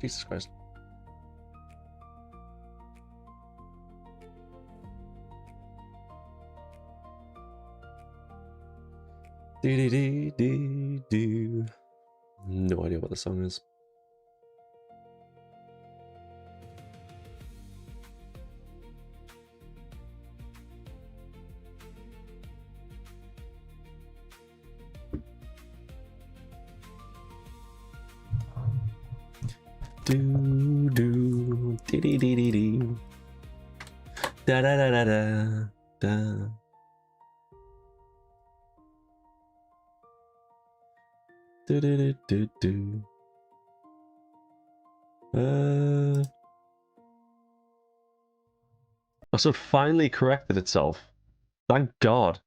Jesus Christ. Do do do do. No idea what the song is. Do do dee dee dee dee dee. Da da da da da da. Do do do do do. Oh, so it finally corrected itself. Thank God. I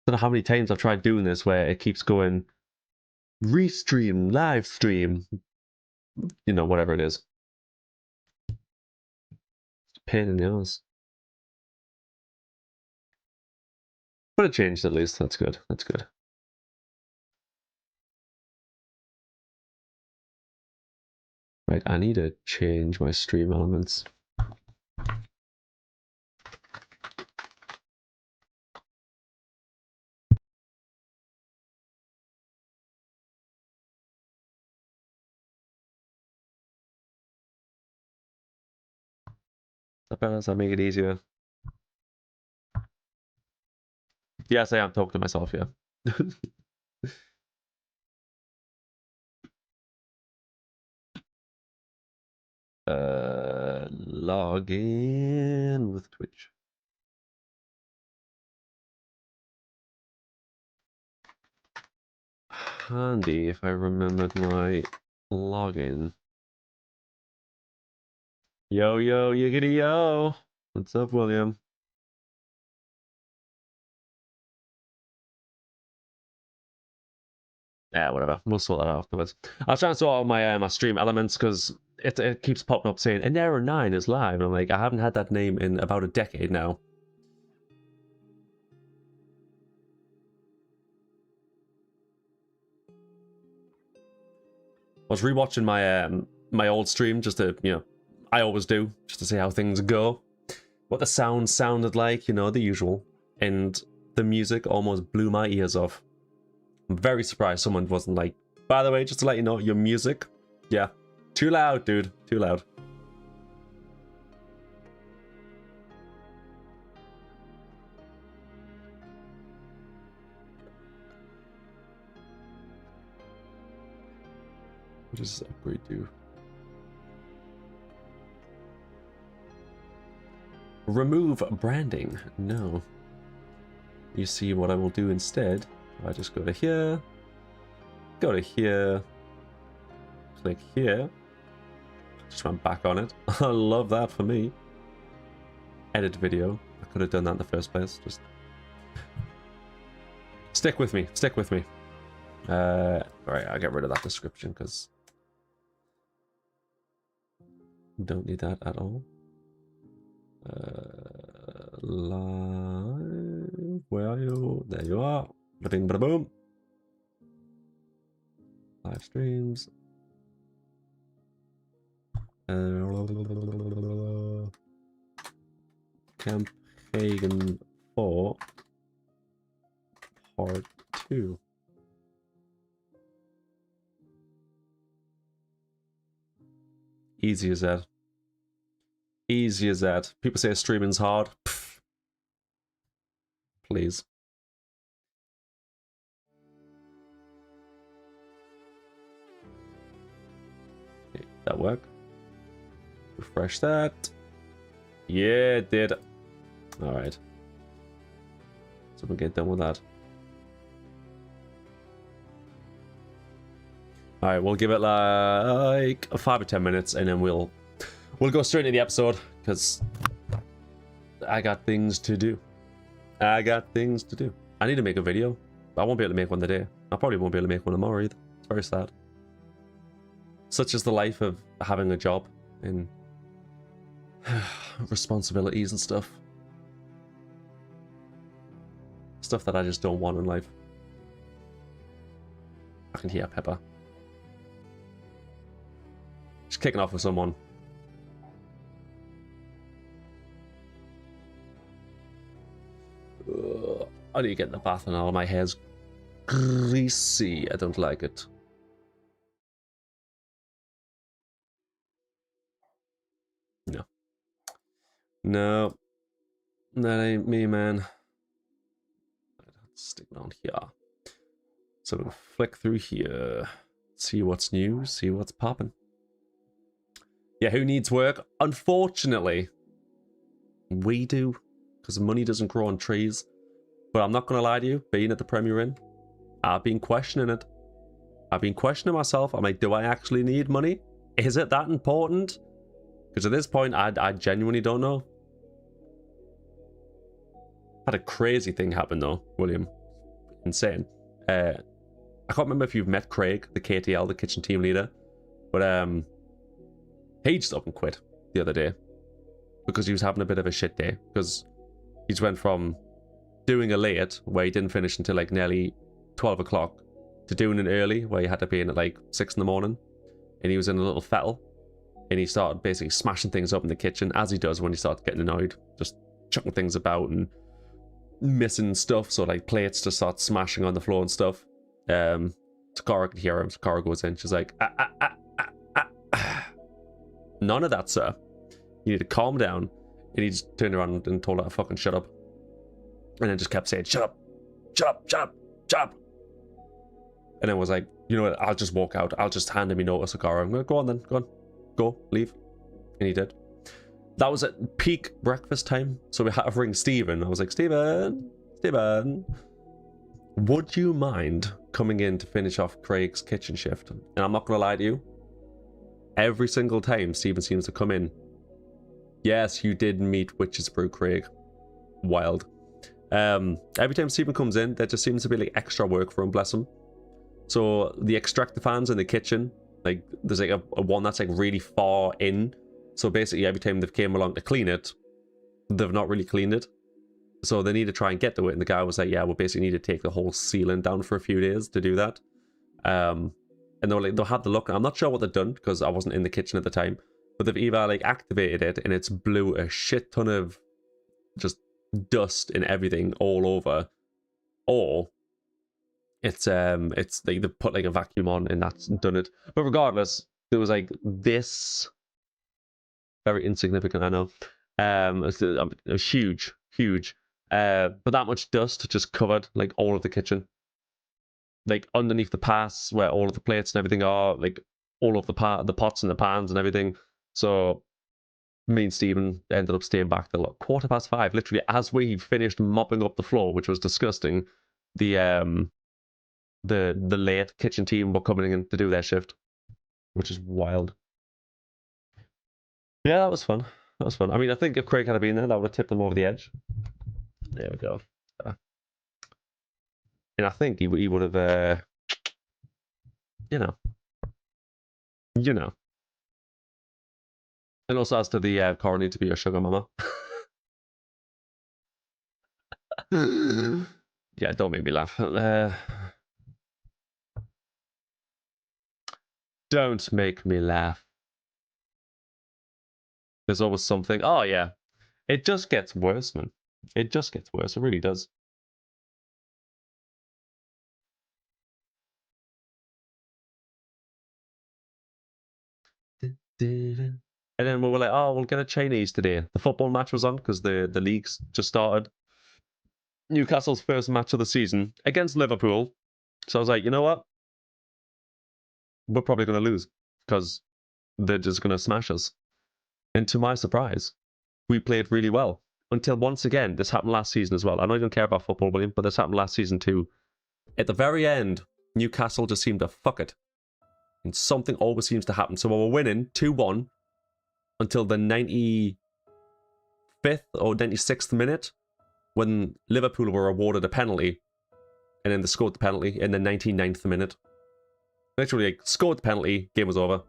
don't know how many times I've tried doing this where it keeps going restream, live stream, you know, whatever it is. It's a pain in the ass. But it changed at least. That's good. That's good. Right, I need to change my stream elements. Does that make it easier? Yes, I am talking to myself, yeah. Log in with Twitch. Handy if I remembered my login. Yo, yo, yiggity yo. What's up, William? Yeah, whatever. We'll sort that out afterwards. I was trying to sort out my my stream elements because it keeps popping up saying an error 9 is live. And I'm like, I haven't had that name in about a decade now. I was rewatching my my old stream just to, you know, I always do, just to see how things go. What the sound sounded like, you know, the usual. And the music almost blew my ears off. I'm very surprised someone wasn't like, by the way, just to let you know, your music, yeah, too loud, dude, too loud. What does this upgrade do? Remove branding. No. You see what I will do instead? I just go to here, click here, just went back on it. I love that for me. Edit video. I could have done that in the first place. Just stick with me. Stick with me. Alright, I'll get rid of that description because don't need that at all. Live. Where are you? There you are. Bing, bada boom. Live streams. Campaign 4 Part 2. Easy as that. Easy as that. People say streaming's hard. Pfft. Please. Okay, that work? Refresh that. Yeah, it did. Alright. So we'll get done with that. Alright, we'll give it like 5 or 10 minutes and then we'll go straight into the episode because I got things to do. I need to make a video. I won't be able to make one today. I probably won't be able to make one tomorrow either. It's very sad. Such is the life of having a job and responsibilities and stuff. Stuff that I just don't want in life. I can hear Pepper. Just kicking off with someone. I need to get in the bath and all my hair's greasy. I don't like it. No. No. That ain't me, man. Stick it on here. So we'll flick through here. See what's new. See what's popping. Yeah, who needs work? Unfortunately, we do. Because money doesn't grow on trees. But I'm not going to lie to you. Being at the Premier Inn, I've been questioning it. I've been questioning myself. I'm like, do I actually need money? Is it that important? Because at this point, I genuinely don't know. Had a crazy thing happen though, William. Insane. I can't remember if you've met Craig, the KTL, the kitchen team leader. But he just up and quit the other day. Because he was having a bit of a shit day. Because he just went from doing a late, where he didn't finish until like nearly 12 o'clock, to doing an early, where he had to be in at like 6 in the morning. And he was in a little fettle. And he started basically smashing things up in the kitchen, as he does when he starts getting annoyed. Just chucking things about and missing stuff. So like plates just start smashing on the floor and stuff. Takara can hear him. Takara goes in. She's like, none of that, sir. You need to calm down. And he just turned around and told her to fucking shut up. And then just kept saying, shut up, shut up, shut up, shut up. And then was like, you know what, I'll just walk out. I'll just hand him a note to Takara. I'm going to go on then. Go on. Go. Leave. And he did. That was at peak breakfast time. So we had to ring Stephen. I was like, Stephen, would you mind coming in to finish off Craig's kitchen shift? And I'm not going to lie to you. Every single time Stephen seems to come in. Yes, you did meet Witch's Brew, Craig. Wild. Every time Stephen comes in, there just seems to be like extra work for him, bless him. So the extractor fans in the kitchen, like there's like a one that's like really far in. So basically every time they've came along to clean it, they've not really cleaned it. So they need to try and get to it. And the guy was like, yeah, we'll basically need to take the whole ceiling down for a few days to do that. And they were like, they'll have the look. I'm not sure what they've done because I wasn't in the kitchen at the time. But they've either like activated it and it's blew a shit ton of just dust and everything all over. Or it's like they put like a vacuum on and that's done it. But regardless, there was like this very insignificant, I know. It was huge. But that much dust just covered like all of the kitchen. Like underneath the pass where all of the plates and everything are, like all of the pots and the pans and everything. So me and Stephen ended up staying back till like 5:15, literally as we finished mopping up the floor, which was disgusting. The late kitchen team were coming in to do their shift, which is wild. Yeah, that was fun. I mean, I think if Craig had been there, that would have tipped him over the edge. There we go. And I think he would have, you know. And also as to the Cora need to be your sugar mama. Yeah, don't make me laugh. Don't make me laugh. There's always something. Oh, yeah. It just gets worse, man. It just gets worse. It really does. And then we were like, oh, we'll get a Chinese today. The football match was on because the league's just started. Newcastle's first match of the season against Liverpool. So I was like, you know what? We're probably going to lose because they're just going to smash us. And to my surprise, we played really well. Until once again, this happened last season as well. I know you don't care about football, William, but this happened last season too. At the very end, Newcastle just seemed to fuck it. And something always seems to happen. So we were winning 2-1 until the 95th or 96th minute when Liverpool were awarded a penalty. And then they scored the penalty in the 99th minute. Literally, like, scored the penalty, game was over.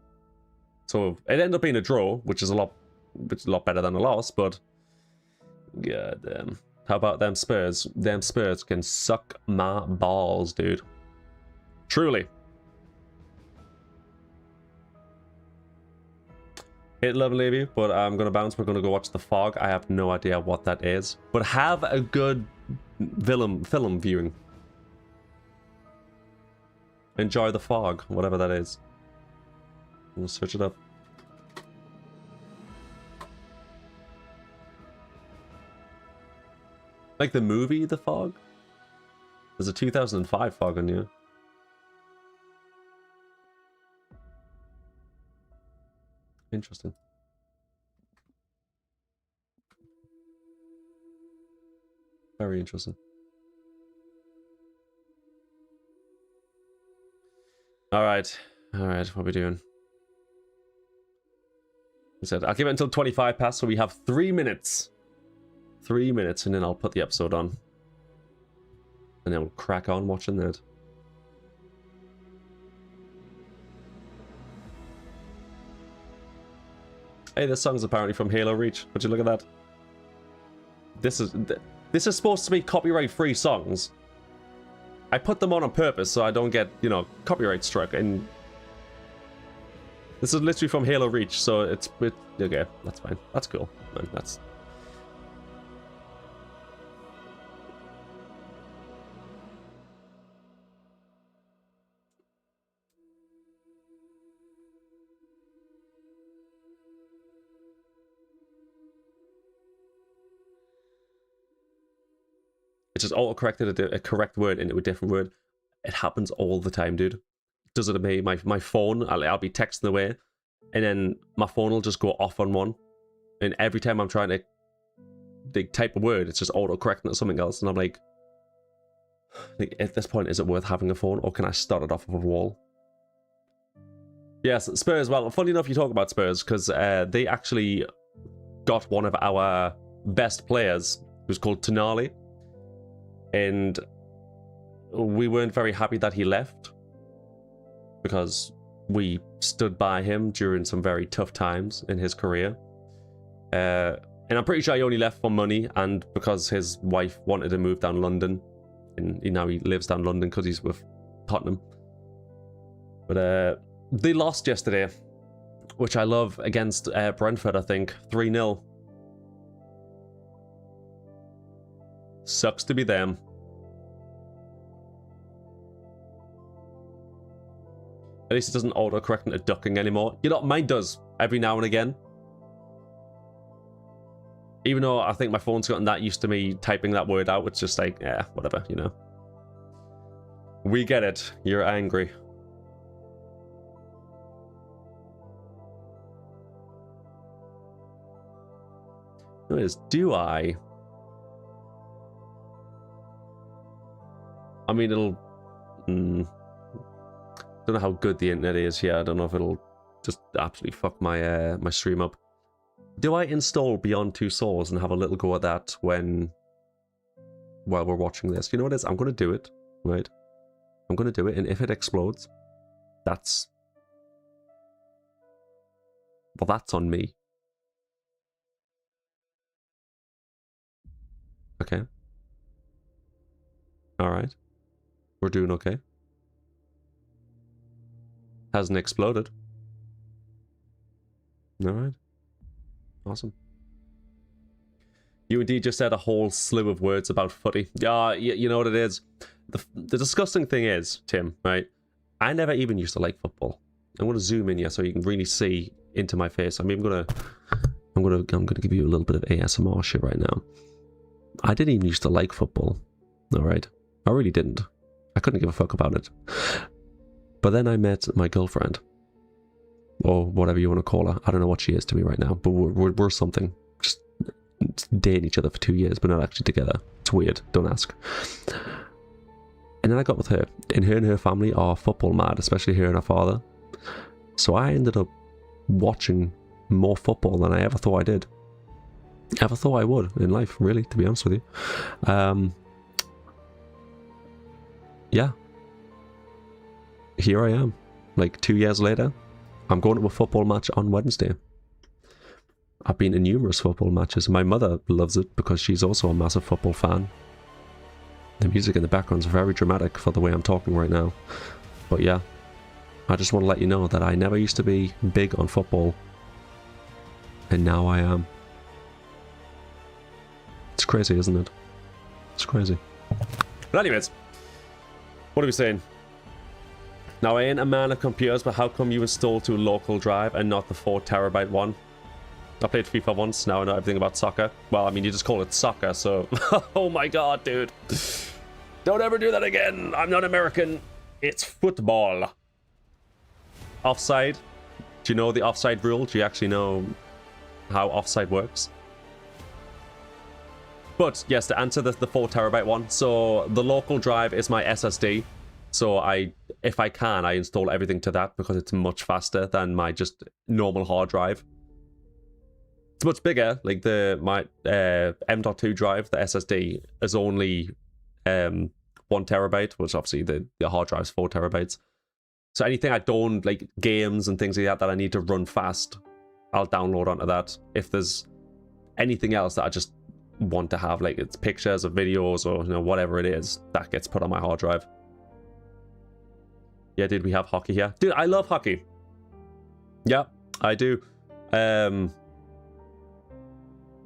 So it ended up being a draw, which is a lot better than a loss, but god damn. How about them Spurs? Them Spurs can suck my balls, dude. Truly. Hit love and leave you, but I'm gonna bounce. We're gonna go watch The Fog. I have no idea what that is, but have a good film viewing. Enjoy The Fog, whatever that is. We'll search it up. Like the movie The Fog? There's a 2005 Fog on you. Interesting. Very interesting. Alright. Alright, what are we doing? I said, I'll give it until 25 past, so we have 3 minutes. 3 minutes, and then I'll put the episode on. And then we'll crack on watching that. Hey, this song's apparently from Halo Reach. Would you look at that? This is supposed to be copyright-free songs. I put them on purpose so I don't get, you know, copyright struck. And this is literally from Halo Reach, so it's okay. That's fine. That's cool. Man, that's. It just auto-corrected a correct word into a different word. It happens all the time, dude. Does it to me? My phone, I'll be texting away, and then my phone will just go off on one. And every time I'm trying to type a word, it's just auto-correcting to something else. And I'm like, at this point, is it worth having a phone, or can I start it off of a wall? Yes, Spurs. Well, funny enough you talk about Spurs, because they actually got one of our best players, who's called Tonali. And we weren't very happy that he left, because we stood by him during some very tough times in his career. And I'm pretty sure he only left for money and because his wife wanted to move down London. And now he lives down London because he's with Tottenham. But they lost yesterday, which I love, against Brentford, I think. 3-0. Sucks to be them. At least it doesn't auto-correct into ducking anymore. You know, mine does every now and again. Even though I think my phone's gotten that used to me typing that word out, it's just like, yeah, whatever, you know. We get it. You're angry. Notice, do I? I mean, it'll... don't know how good the internet is here. I don't know if it'll just absolutely fuck my my stream up. Do I install Beyond Two Souls and have a little go at that while we're watching this? You know what it is? I'm going to do it, right? I'm going to do it, and if it explodes, that's on me. Okay. All right. We're doing okay. Hasn't exploded. All right. Awesome. You indeed just said a whole slew of words about footy. Yeah, you know what it is? The disgusting thing is, Tim, right? I never even used to like football. I'm going to zoom in here so you can really see into my face. I mean, I'm gonna give you a little bit of ASMR shit right now. I didn't even used to like football. All right. I really didn't. I couldn't give a fuck about it. But then I met my girlfriend, or whatever you want to call her. I don't know what she is to me right now, but we're something. Just dating each other for 2 years, but not actually together. It's weird. Don't ask. And then I got with her, and her family are football mad, especially her and her father. So I ended up watching more football than I ever thought I did. Ever thought I would in life, really, to be honest with you. Yeah. Here I am, like 2 years later. I'm going to a football match on Wednesday. I've been to numerous football matches. My mother loves it because she's also a massive football fan. The music in the background is very dramatic for the way I'm talking right now. But yeah, I just want to let you know that I never used to be big on football. And now I am. It's crazy, isn't it? It's crazy. But anyways, what are we saying? Now, I ain't a man of computers, but how come you installed to a local drive and not the 4 terabyte one? I played FIFA once, now I know everything about soccer. Well, I mean, you just call it soccer, so... Oh my god, dude. Don't ever do that again. I'm not American. It's football. Offside. Do you know the offside rule? Do you actually know how offside works? But yes, to answer the 4 terabyte one, so the local drive is my SSD. So if I can, I install everything to that because it's much faster than my just normal hard drive. It's much bigger. Like my M.2 drive, the SSD, is only 1 terabyte, which obviously the hard drive's 4 terabytes. So anything I don't, like games and things like that I need to run fast, I'll download onto that. If there's anything else that I just want to have, like it's pictures or videos or whatever it is, that gets put on my hard drive. Yeah, dude, we have hockey here. Dude, I love hockey. Yeah, I do. I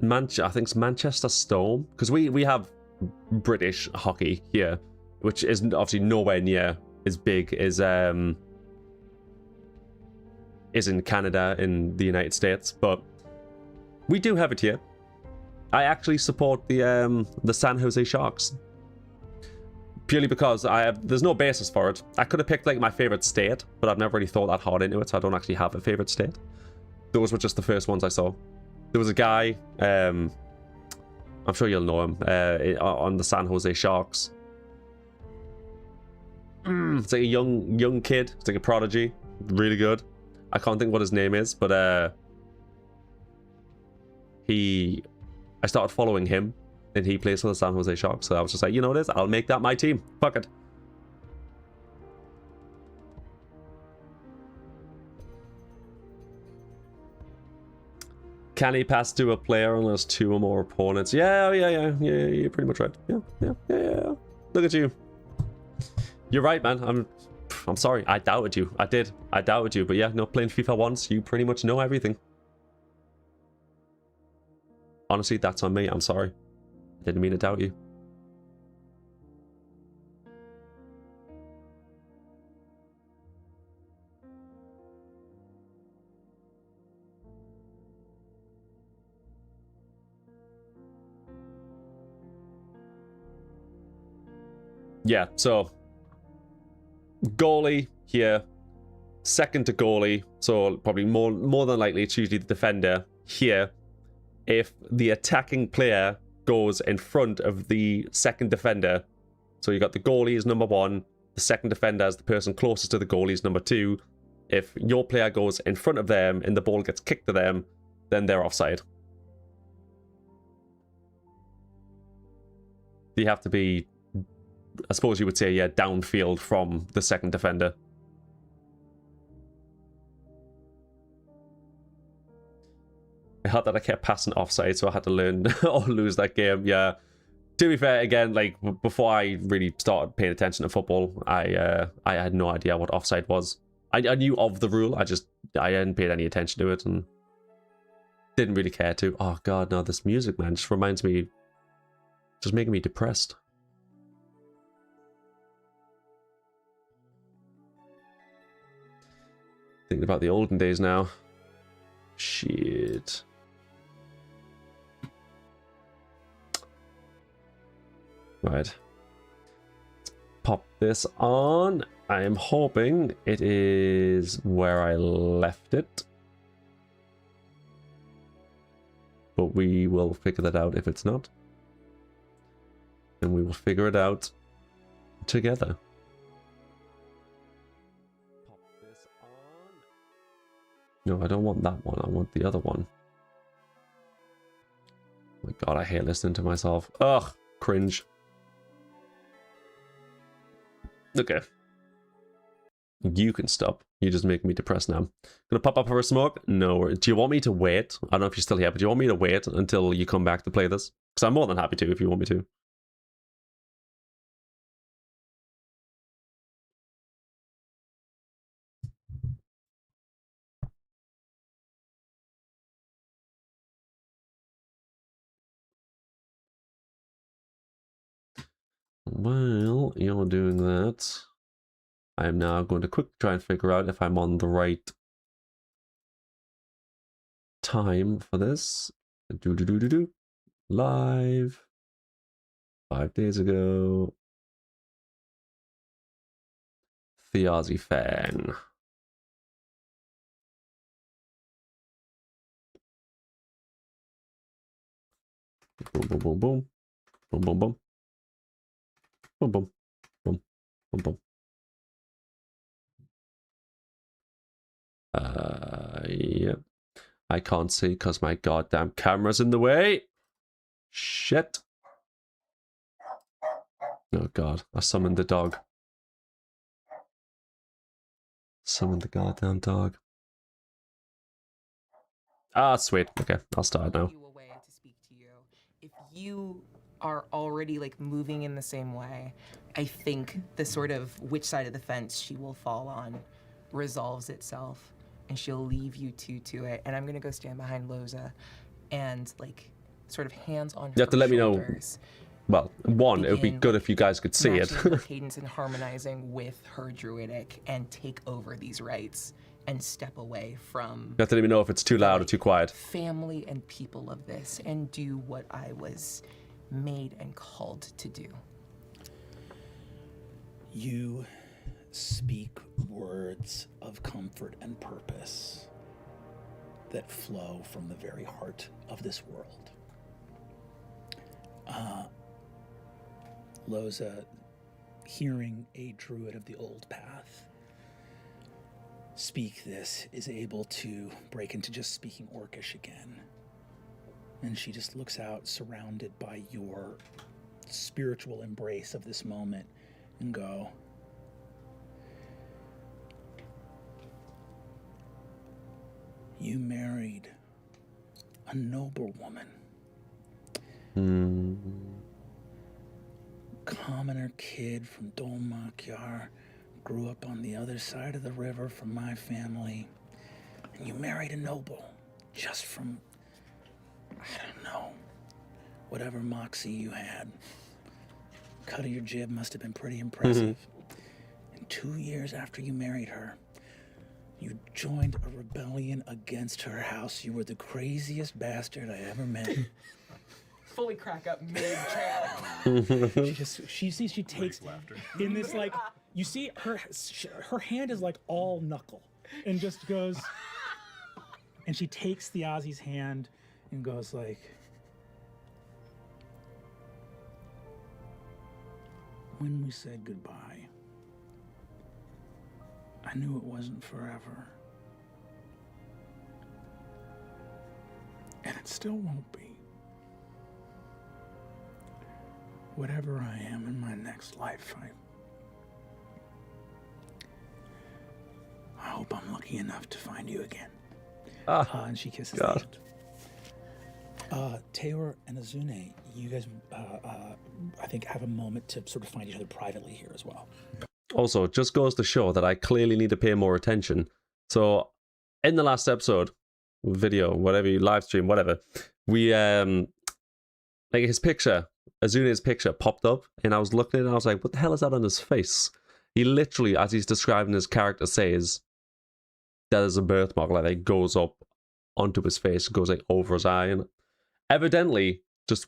think it's Manchester Storm, because we have British hockey here, which is obviously nowhere near as big as in Canada, in the United States, but we do have it here. I actually support the San Jose Sharks. Purely because there's no basis for it. I could have picked like my favorite state, but I've never really thought that hard into it, so I don't actually have a favorite state. Those were just the first ones I saw. There was a guy, I'm sure you'll know him, on the San Jose Sharks. It's like a young kid. It's like a prodigy. Really good. I can't think what his name is, but I started following him. And he plays for the San Jose Sharks, so I was just like, you know what it is? I'll make that my team. Fuck it. Can he pass to a player unless 2 or more opponents? Yeah, you're pretty much right. Yeah. Look at you. You're right, man. I'm sorry. I doubted you. I did. I doubted you. But yeah, no, playing FIFA once, you pretty much know everything. Honestly, that's on me. I'm sorry. Didn't mean to doubt you. Yeah, so goalie here, second to goalie, so probably more than likely it's usually the defender here. If the attacking player goes in front of the second defender, so you got the goalie is number 1, the second defender is the person closest to the goalie is number 2. If your player goes in front of them and the ball gets kicked to them, then they're offside. You have to be, I suppose you would say, yeah, downfield from the second defender. I had that I kept passing offside, so I had to learn or lose that game. Yeah. To be fair, again, like before I really started paying attention to football, I had no idea what offside was. I knew of the rule, I hadn't paid any attention to it and didn't really care to. Oh god, no, this music, man, just reminds me, just making me depressed. Thinking about the olden days now. Shit. Right. Let's pop this on. I am hoping it is where I left it. But we will figure that out if it's not. And we will figure it out together. Pop this on. No, I don't want that one. I want the other one. Oh my god, I hate listening to myself. Ugh, cringe. Okay. You can stop. You're just making me depressed now. Gonna pop up for a smoke? No. Do you want me to wait? I don't know if you're still here, but do you want me to wait until you come back to play this? Because I'm more than happy to if you want me to. While you're doing that, I am now going to quickly try and figure out if I'm on the right time for this. Do. Live. 5 days ago. Thiazi fan. Boom, boom, boom, boom. Boom, boom, boom. Boom, boom. Boom, boom, boom. Yep. I can't see because my goddamn camera's in the way. Shit. Oh god, I summoned the dog. Summoned the goddamn dog. Ah, sweet. Okay, I'll start now. Away to speak to you. If you are already like moving in the same way, I think the sort of which side of the fence she will fall on resolves itself, and she'll leave you two to it. And I'm gonna go stand behind Loza, and like sort of hands on her shoulders. You have to let me know. Well, one, it would be good if you guys could see it. Her cadence and harmonizing with her druidic, and take over these rites and step away from. You have to let me know if it's too loud or too quiet. Family and people of this, and do what I was made and called to do. You speak words of comfort and purpose that flow from the very heart of this world. Loza, hearing a druid of the old path speak this, is able to break into just speaking Orcish again. And she just looks out, surrounded by your spiritual embrace of this moment, and go, you married a noble woman. Commoner kid from Dolmakyar, grew up on the other side of the river from my family, and you married a noble just from, I don't know, whatever moxie you had. Cut of your jib must have been pretty impressive. And 2 years after you married her, you joined a rebellion against her house. You were the craziest bastard I ever met. Fully crack up mid-chat. she takes in this, like, you see her hand is like all knuckle, and just goes, and she takes Thiazi's hand and goes like, when we said goodbye, I knew it wasn't forever, and it still won't be. Whatever I am in my next life, I hope I'm lucky enough to find you again. And she kisses the hand. Taylor and Azune, you guys, I think, have a moment to sort of find each other privately here as well. Also, it just goes to show that I clearly need to pay more attention. So, in the last episode, video, whatever, you live stream, whatever, we, like his picture, Azune's picture popped up, and I was looking at it, and I was like, what the hell is that on his face? He literally, as he's describing his character, says that is a birthmark, like it goes up onto his face, goes like over his eye, and evidently, just,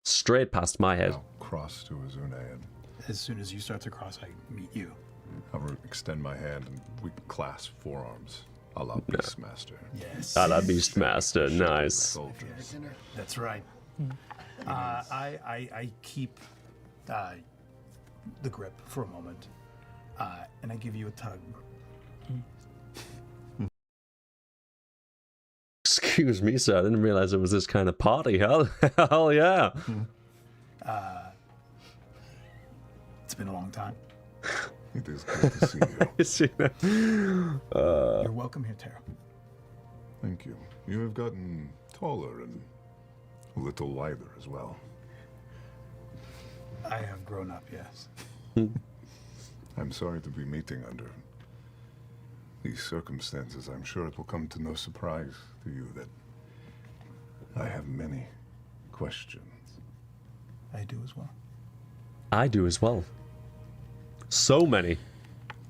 straight past my head. I'll cross to Azune, and as soon as you start to cross, I meet you. I'll extend my hand, and we clasp forearms. A la Beastmaster. Yes. A la Beastmaster, nice. Soldiers. That's right. I keep the grip for a moment, and I give you a tug. Excuse me, sir. I didn't realize it was this kind of party. Hell yeah. It's been a long time. It is good to see you. You're welcome here, Tara. Thank you. You have gotten taller and a little lighter as well. I have grown up, yes. I'm sorry to be meeting under these circumstances. I'm sure it will come to no surprise to you that I have many questions. I do as well. I do as well. So many.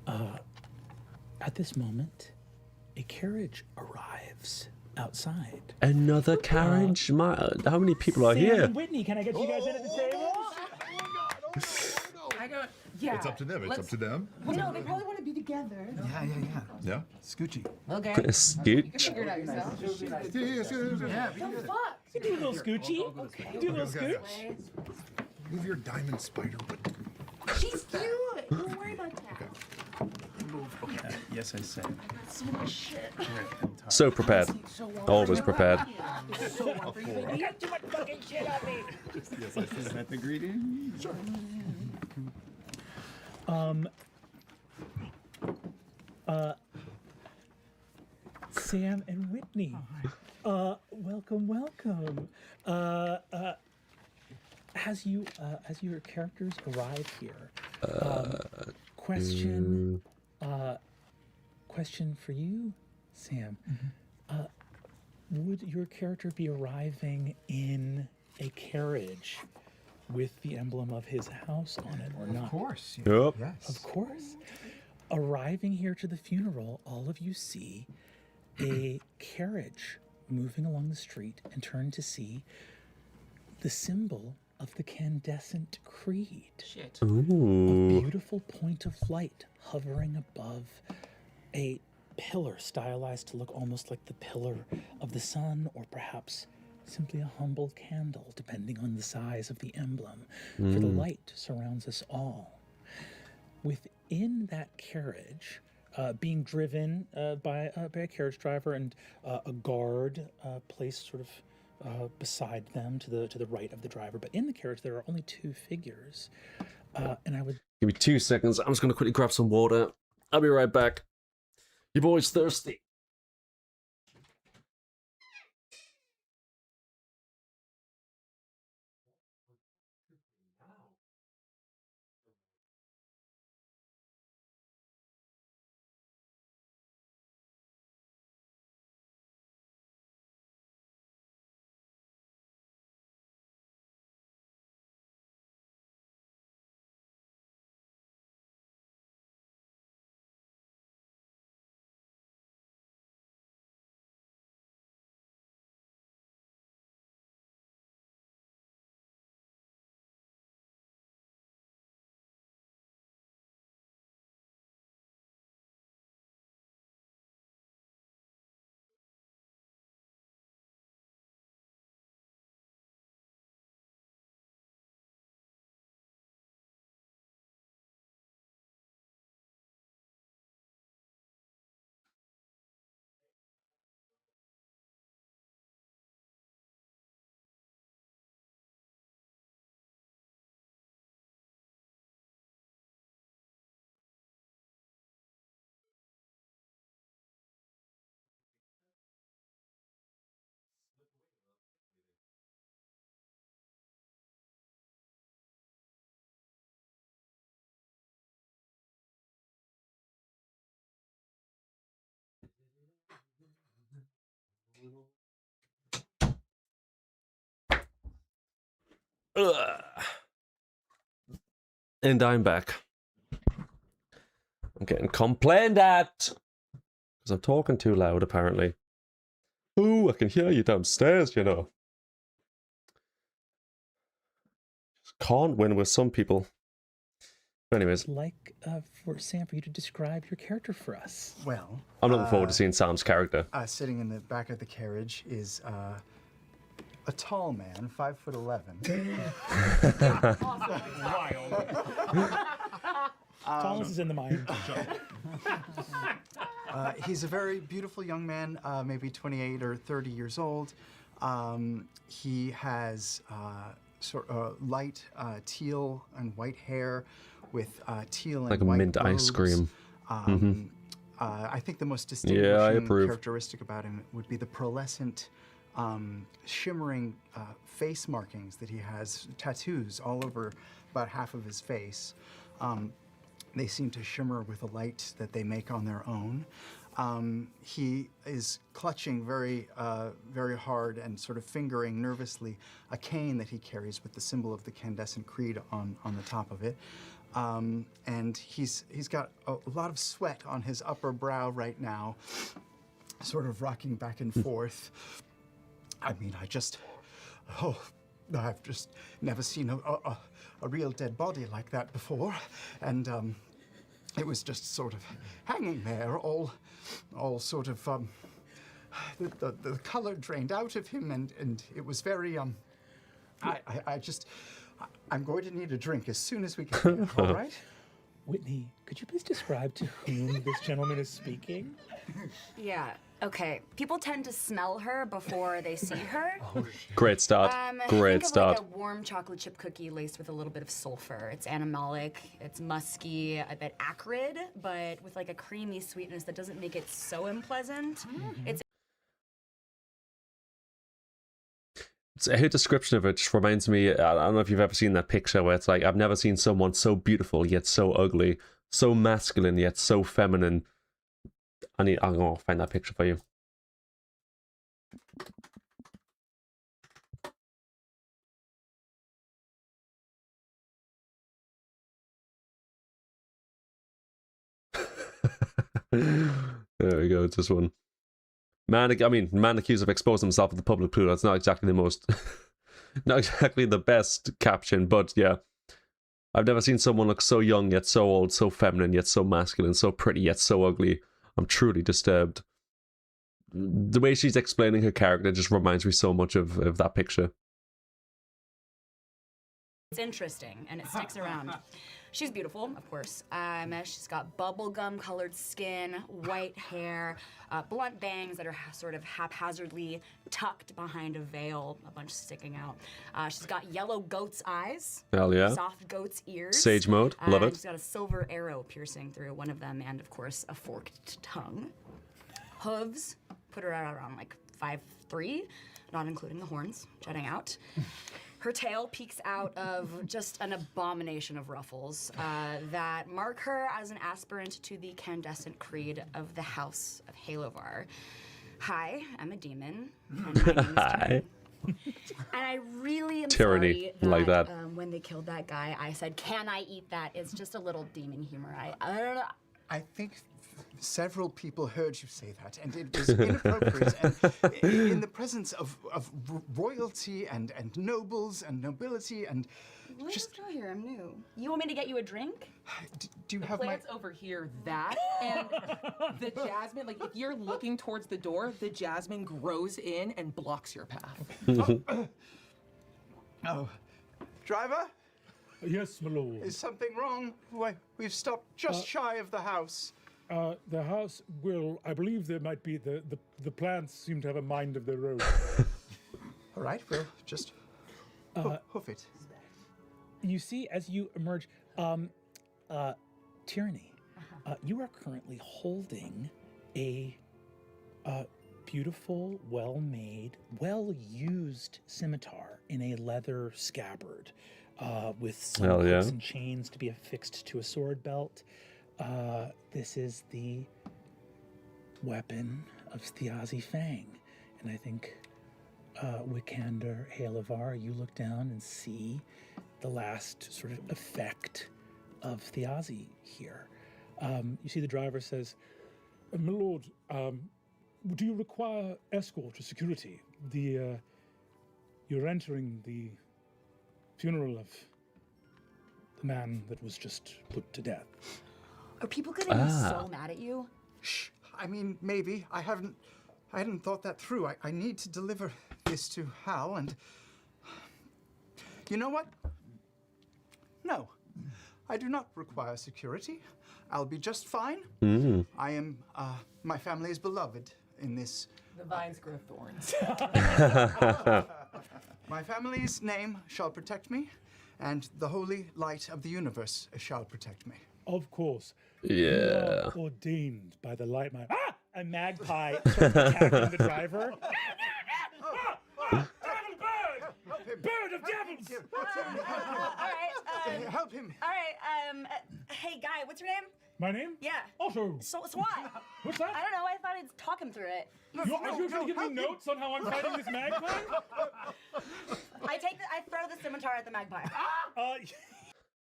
At this moment, a carriage arrives outside. Another carriage? How many people are Sam here? and Whitney, can I get you guys in at the table? I don't. Yeah. It's up to them. It's up to them. Well, no, they probably want to be together. Yeah. Scoochie. Okay. Scooch. Figure it out yourself. Yeah, Fuck. You do a little scoochy. You do a little scooch. Move your diamond spider. She's cute. Don't worry about that. yes, I say. So much shit. So prepared. Always prepared. Yes, is that the greeting? Sure. Sam and Whitney. Welcome, welcome. As your characters arrive here, question for you, Sam. Would your character be arriving in a carriage with the emblem of his house on it or not? Of course. Yep. Yes. Of course. Arriving here to the funeral, all of you see a carriage moving along the street and turn to see the symbol of the Candescent Creed. Shit. Ooh. A beautiful point of light hovering above a pillar stylized to look almost like the pillar of the sun, or perhaps simply a humble candle, depending on the size of the emblem. For the light surrounds us all. Within that carriage, being driven by a carriage driver and a guard placed sort of beside them to the right of the driver. But in the carriage, there are only two figures. And I would Give me 2 seconds. I'm just going to quickly grab some water. I'll be right back. Your boy's thirsty. Ugh. And I'm back. I'm getting complained at because I'm talking too loud, apparently. Ooh, I can hear you downstairs, you know. Just can't win with some people. But anyways, like for Sam, for you to describe your character for us. Well, I'm looking forward to seeing Sam's character. sitting in the back of the carriage is a tall man, 5'11". Tallness is in the mind. He's a very beautiful young man, maybe 28 or 30 years old. He has light teal and white hair with teal and Like a white mint ice robes. cream. I think the most Yeah, I distinguishing approve. characteristic about him would be the pearlescent, shimmering face markings that he has, tattoos all over about half of his face. They seem to shimmer with a light that they make on their own. He is clutching very, very hard and sort of fingering nervously a cane that he carries with the symbol of the Candescent Creed on the top of it. And he's got a lot of sweat on his upper brow right now, sort of rocking back and forth. I mean, I've just never seen a real dead body like that before. And it was just sort of hanging there, all sort of, the color drained out of him, and it was very, I'm going to need a drink as soon as we get there, all right? Whitney, could you please describe to whom this gentleman is speaking? Yeah, okay. People tend to smell her before they see her. Great start. Great think start. of like a warm chocolate chip cookie laced with a little bit of sulfur. It's animalic, it's musky, a bit acrid, but with like a creamy sweetness that doesn't make it so unpleasant. Her description of it just reminds me, I don't know if you've ever seen that picture where it's like, I've never seen someone so beautiful yet so ugly, so masculine yet so feminine. I'm gonna find that picture for you. There we go, it's this one. Man accused of exposing himself to the public pool. That's not exactly the most, not exactly the best caption, but yeah. I've never seen someone look so young yet so old, so feminine yet so masculine, so pretty yet so ugly. I'm truly disturbed. The way she's explaining her character just reminds me so much of that picture. It's interesting, and it sticks around. She's beautiful, of course. She's got bubblegum colored skin, white hair, blunt bangs that are sort of haphazardly tucked behind a veil, a bunch sticking out. She's got yellow goat's eyes. Hell yeah. Soft goat's ears. Sage mode, love it. She's got a silver arrow piercing through one of them, and of course, a forked tongue. Hooves put her at around like 5'3", not including the horns jutting out. Her tail peeks out of just an abomination of ruffles that mark her as an aspirant to the Candescent Creed of the House of Halovar. Hi, I'm a demon, and my name is Hi. Tyranny. And I really am Tyranny, sorry like that. When they killed that guy, I said, "Can I eat that?" It's just a little demon humor. I don't know. I think several people heard you say that, and it was inappropriate. And in the presence of royalty and nobles and nobility and Let's go here. I'm new. You want me to get you a drink? Do you have my... Plants over here, that, and the jasmine, like, if you're looking towards the door, the jasmine grows in and blocks your path. Oh. Driver? Yes, my lord. Is something wrong? Why, we've stopped just shy of the house. The house will, I believe there might be, the plants seem to have a mind of their own. All right, we'll just hoof it. You see, as you emerge, Tyranny, you are currently holding a beautiful, well-made, well-used scimitar in a leather scabbard with some hooks and chains to be affixed to a sword belt. This is the weapon of Thiazi Fang, and I think Wikander Halavar, you look down and see the last sort of effect of Thiazi here. You see the driver says, "My lord, do you require escort or security? You're entering the funeral of the man that was just put to death." Are people gonna be so mad at you? Shh. I mean, maybe. I hadn't thought that through. I need to deliver this to Hal, and you know what? No, I do not require security. I'll be just fine. I am, my family is beloved in this. The vines grow thorns. My family's name shall protect me, and the holy light of the universe shall protect me. Of course. Yeah. You are ordained by the light. A magpie starts attacking the driver. Bird of devils! All right. Help him. All right. Hey, guy, what's your name? My name? Yeah. Otto. So why? What's that? I don't know. I thought I'd talk him through it. Are you trying to give me notes on how I'm fighting this magpie? I throw the scimitar at the magpie.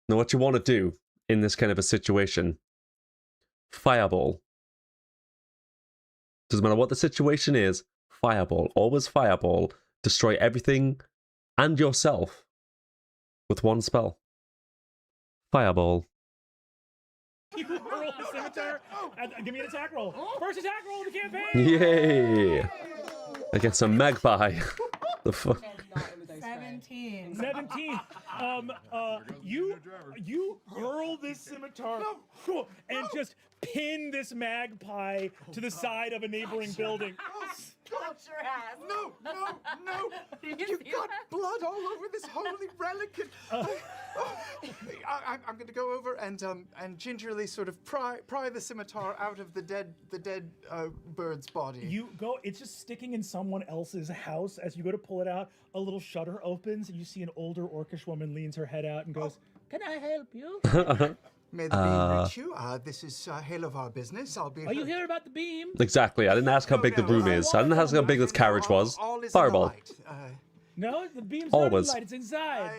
Now, what you want to do in this kind of a situation, fireball. Doesn't matter what the situation is, fireball. Always fireball. Destroy everything and yourself with one spell. Fireball. You hurl the scimitar. Give me an attack roll. First attack roll of the campaign. Yay! Against a magpie. The fuck? 17. 17. You hurl this scimitar and just pin this magpie to the side of a neighboring building. Punch your ass. No! You've got blood all over this holy relic. I'm going to go over and gingerly sort of pry the scimitar out of the dead bird's body. You go, it's just sticking in someone else's house. As you go to pull it out, a little shutter opens and you see an older orcish woman leans her head out and goes, "Can I help you? May the beam reach you. This is hail of our business. I'll be. Are you here about the beam?" Exactly. I didn't ask how big the room is. I didn't ask how big this carriage was. All is in the Fireball. light. No, the beam's Always. not in light, it's inside.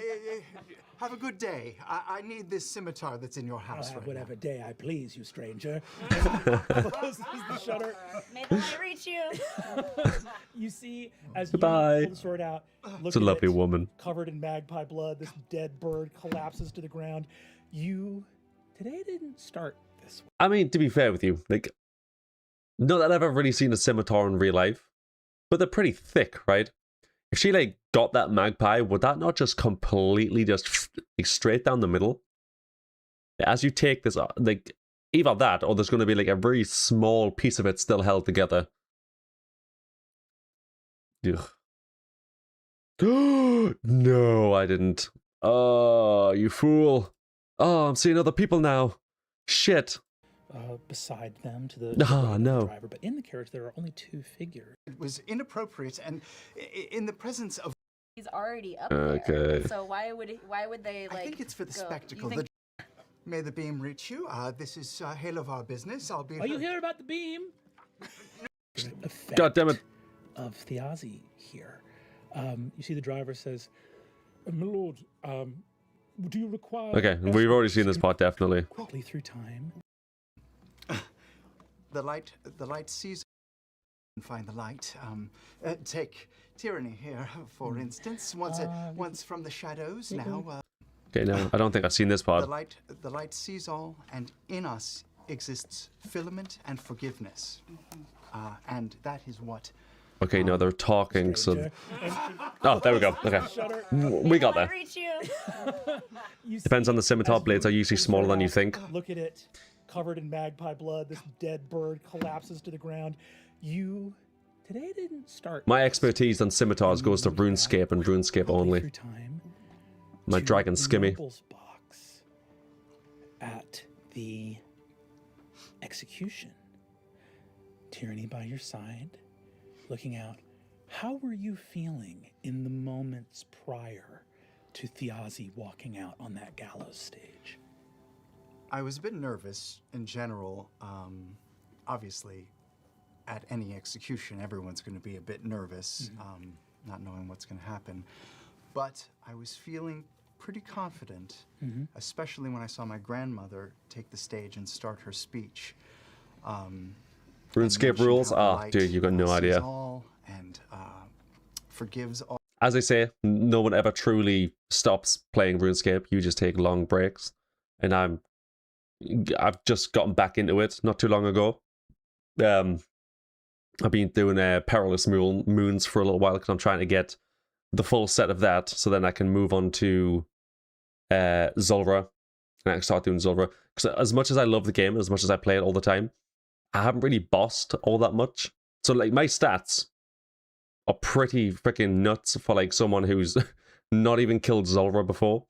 Have a good day. I need this scimitar that's in your I'll house have right whatever now. day I please, you stranger. Closes the shutter. May the light reach you. You see, as Goodbye. you pull the sword out, look It's a at lovely it, woman. covered in magpie blood, this dead bird collapses to the ground. Today didn't start this way. I mean, to be fair with you, like, not that I've ever really seen a scimitar in real life, but they're pretty thick, right? If she, like, got that magpie, would that not just completely just like, straight down the middle? As you take this, like, either that or there's going to be, like, a very small piece of it still held together. Ugh. No, I didn't. Oh, you fool. Oh, I'm seeing other people now. Shit. Beside them to the No. driver, but in the carriage there are only two figures. It was inappropriate, and in the presence of. He's already up Okay. there. So why would they like? I think it's for the go? spectacle. You think- May the beam reach you. This is hail of our business. I'll be. Are you here about the beam? Effect God damn it. Of Thiazi here. You see the driver says, "My lord, do you require..." Okay, we've already seen this part, definitely. Quickly through time. The light sees and find the light. Take tyranny here, for instance. Once from the shadows, now Okay, no, I don't think I've seen this part. the light sees all, and in us exists filament and forgiveness, and that is what. Okay, no, they're talking, so... Stranger. Oh, there we go. Okay. Shutter. We got Light there. reach you. You Depends on the see, scimitar as blades you are usually pull the smaller sword than you out, think. Look at it, covered in magpie blood. This dead bird collapses to the ground. Today didn't start. My expertise on scimitars goes to RuneScape and RuneScape Quickly only. through time My to dragon the skimmy. noble's box at the execution. Tyranny by your side, looking out. How were you feeling in the moments prior to Thiazi walking out on that gallows stage? I was a bit nervous in general. Obviously, at any execution, everyone's going to be a bit nervous, not knowing what's going to happen. But I was feeling pretty confident, especially when I saw my grandmother take the stage and start her speech. RuneScape rules? Ah, dude, you got no idea. All and forgives all. As I say, no one ever truly stops playing RuneScape. You just take long breaks. And I've just gotten back into it not too long ago. I've been doing Perilous Moons for a little while because I'm trying to get the full set of that so then I can move on to Zulrah. And I can start doing Zulrah. Because as much as I love the game, as much as I play it all the time, I haven't really bossed all that much. So like my stats are pretty freaking nuts for like someone who's not even killed Zulrah before.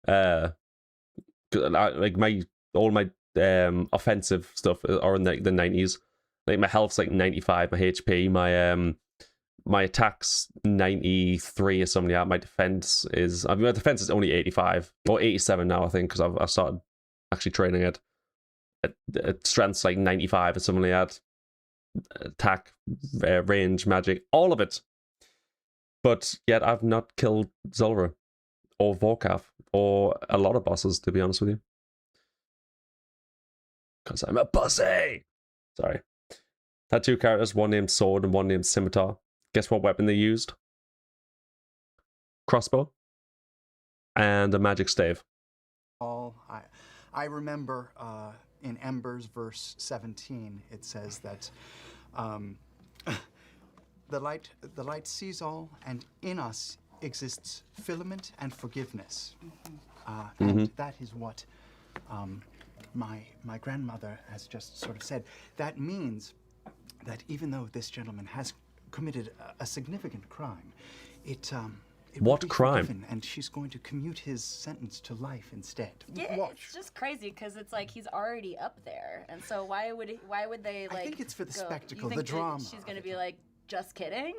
Like all my offensive stuff are in the 90s. Like my health's like 95, my HP, my attack's 93 or something. Yeah, my defense is, I mean, my defense is only 85 or 87 now, I think, because I've started actually training it. strength's like 95 or something like that. Attack, range, magic, all of it. But yet I've not killed Zulrah or Vorkath or a lot of bosses, to be honest with you. Because I'm a pussy! Sorry. Had 2 characters, one named Sword and one named Scimitar. Guess what weapon they used? Crossbow. And a magic stave. I remember in Embers verse 17, it says that the light sees all, and in us exists filament and forgiveness. And that is what my grandmother has just sort of said. That means that even though this gentleman has committed a significant crime, it What will be crime? forgiven, and she's going to commute his sentence to life instead. Yeah, Watch. it's just crazy because it's like he's already up there, and so why would they like? I think it's for the go- spectacle, you think the drama She's of gonna it be all. like, just kidding.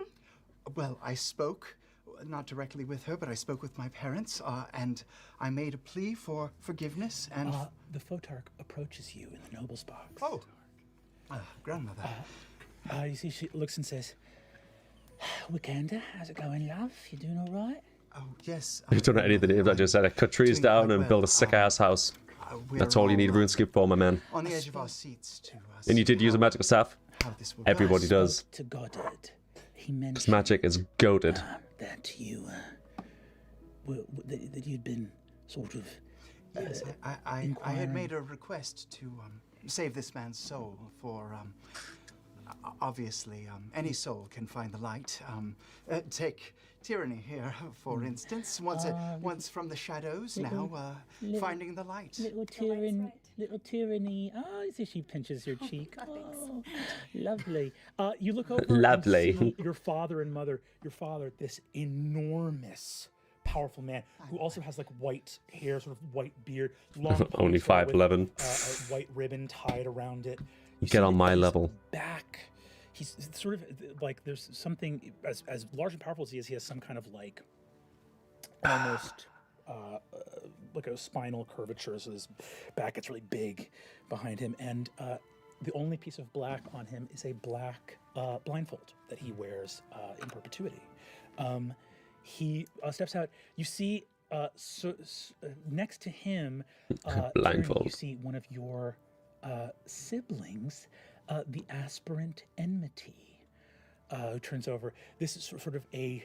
Well, I spoke, not directly with her, but I spoke with my parents, and I made a plea for forgiveness and... The Photarch approaches you in the noble's box. Oh, grandmother. You see, she looks and says, Wakanda, how's it going, love? You doing all right? Oh, yes. You don't know any of the names I just said. I cut trees doing down quite and build a well. sick-ass house. We're That's all you need all, RuneScape for, my man. on the edge of our seats to And you see did use a how- magical staff? how this will Everybody go. does. To Goddard. He mentioned Because magic is goated. that you, that you'd been sort of... Yes, I had made a request to save this man's soul for, obviously, any soul can find the light. Take Tyranny here, for instance. Once from the shadows, now finding the light. Little tyranny. Oh, so she pinches your cheek. Oh, lovely. You look over Lovely. and see your father and mother. Your father, this enormous, powerful man who also has like white hair, sort of white beard, long Only ponytail with, 5'11". a white ribbon tied around it. You Get see on that my his level. Back. He's sort of like there's something as large and powerful as he is. He has some kind of like almost like a spinal curvature. So his back gets really big behind him, and the only piece of black on him is a black blindfold that he wears in perpetuity. He steps out. You see, next to him, Blindfold. You see one of your siblings, the aspirant Enmity, who turns over. This is sort of a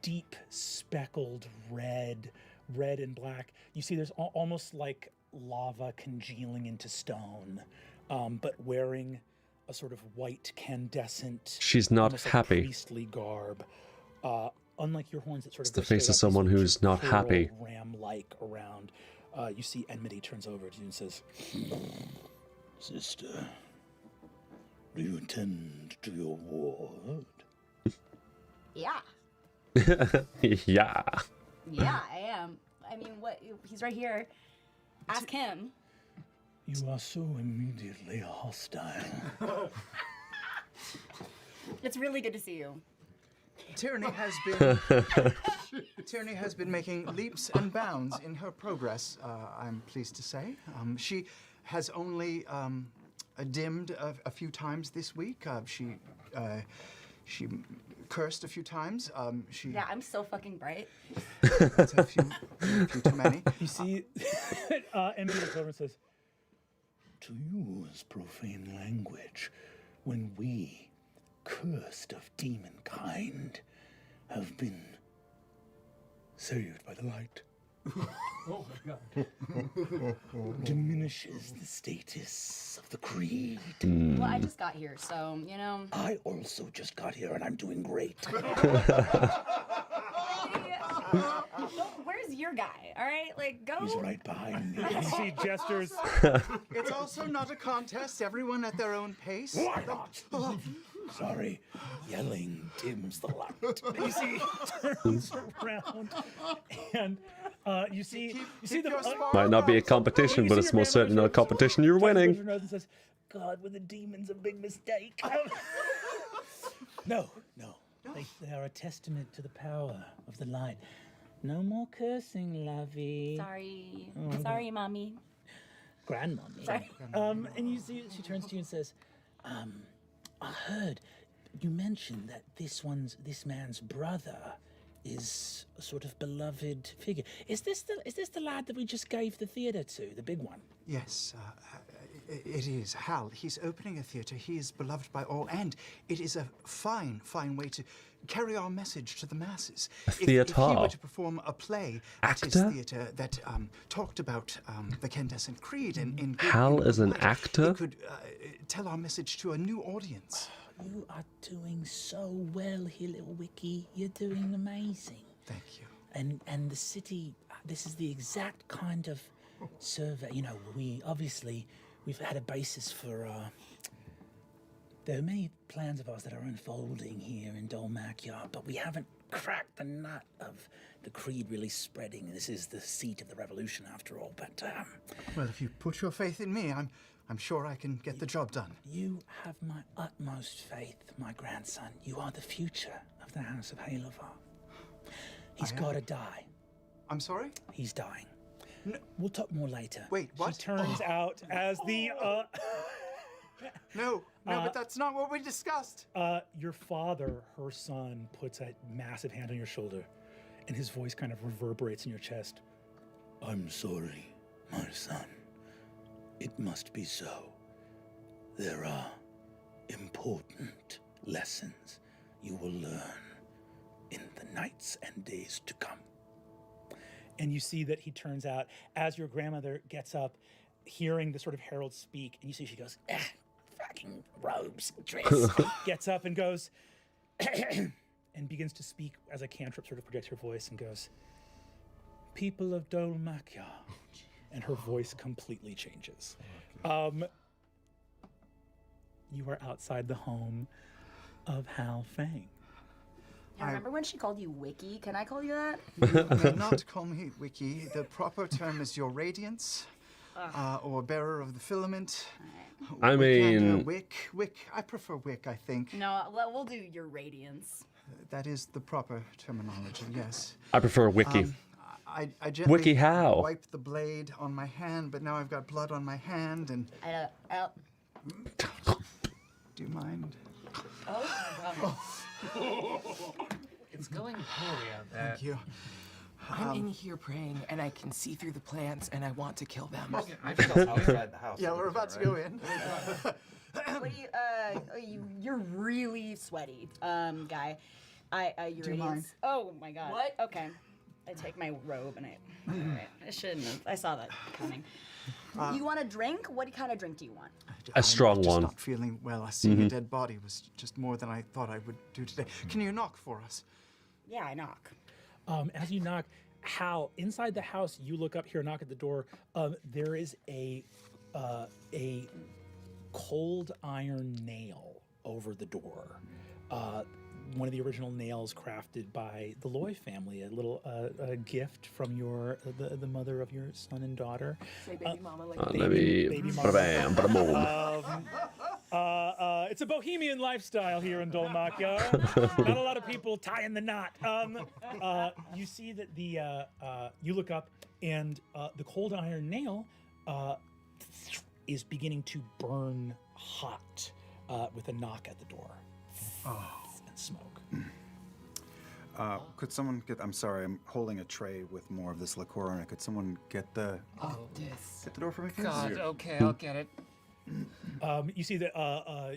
deep speckled red and black. You see, there's almost like lava congealing into stone, but wearing a sort of white candescent. She's not almost like happy. priestly garb. Unlike your horns, that sort It's of the go face straight of up, someone this who's not curl happy. Ram-like around. You see, Enmity turns over to you and says, "Sister, do you attend to your ward?" Yeah, Yeah. yeah, I am. I mean, what? He's right here. Ask him. You are so immediately hostile. It's really good to see you. Tyranny has been making leaps and bounds in her progress, I'm pleased to say. She has only dimmed a few times this week. She cursed a few times. Yeah, I'm so fucking bright. That's a few too many. You see, Enmity looks over and says, "To you is profane language when we, cursed of demon kind, have been saved by the light." Oh my god. Diminishes the status of the creed. Well, I just got here, so, you know. I also just got here and I'm doing great. Where's your guy? All right, like, go. He's right behind me. You see gestures. It's also not a contest, everyone at their own pace. Why not? Sorry, yelling dims the light. You see, he turns around, and you see the. Might not be a competition, but it's most certainly not a competition. You're winning. And says, "God, were the demons a big mistake?" No. They are a testament to the power of the light. No more cursing, lovey. Sorry, mommy. grandmommy. Sorry. And you see, she turns to you and says, I heard you mentioned that this man's brother is a sort of beloved figure. Is this the lad that we just gave the theatre to, the big one? Yes, it is. Hal, he's opening a theatre. He is beloved by all, and it is a fine way to carry our message to the masses. If he were to perform a play at his theatre that talked about the Candescent Creed in Hal is an actor? It could tell our message to a new audience. You are doing so well here, little Wiki. You're doing amazing. Thank you. And the city, this is the exact kind of survey. You know, we've had a basis for. There are many plans of ours that are unfolding here in Dolmac Yard, but we haven't cracked the nut of the creed really spreading. This is the seat of the revolution, after all. But well, if you put your faith in me, I'm sure I can get the job done. You have my utmost faith, my grandson. You are the future of the House of Halovar. He's got to die. I'm sorry? He's dying. No. We'll talk more later. Wait, what? She turns out as the... No, but that's not what we discussed. Your father, her son, puts a massive hand on your shoulder, and his voice kind of reverberates in your chest. I'm sorry, my son. It must be so. There are important lessons you will learn in the nights and days to come. And you see that he turns out, as your grandmother gets up, hearing the sort of herald speak, and you see she goes, fucking robes, dress, gets up and goes, and begins to speak as a cantrip sort of projects her voice and goes, people of Dol Makyar. And her voice completely changes. You are outside the home of Hal Fang. Yeah, remember when she called you Wiki? Can I call you that? You may not call me Wiki. The proper term is your radiance, or bearer of the filament. I mean... Wick. I prefer Wick, I think. No, we'll do your radiance. That is the proper terminology, yes. I prefer Wiki. I gently Wiki how? wipe the blade on my hand, but now I've got blood on my hand, and... Do you mind? It's going poorly out there. Thank you. I'm in here praying, and I can see through the plants, and I want to kill them. I feel outside the house. Yeah, we're about to go in. What do you're really sweaty, guy. Your Do you mind? Oh my god. What? Okay. I take my robe and I shouldn't have. I saw that coming. You want a drink? What kind of drink do you want? A strong I'm just one. not feeling well. Seeing a dead body was just more than I thought I would do today. Can you knock for us? Yeah, I knock. As you knock, Hal, inside the house, you look up here, knock at the door. There is a cold iron nail over the door. One of the original nails crafted by the Loy family, a little gift from the mother of your son and daughter. Say baby mama like Baby mama. Bam, bada boom. It's a bohemian lifestyle here in Dol Makyar. Not a lot of people tying the knot. You see that you look up and the cold iron nail is beginning to burn hot with a knock at the door. And smoke. Could someone get? I'm sorry, I'm holding a tray with more of this liqueur on it. Could someone get the this. the door for me, please? God, okay, I'll get it. You see that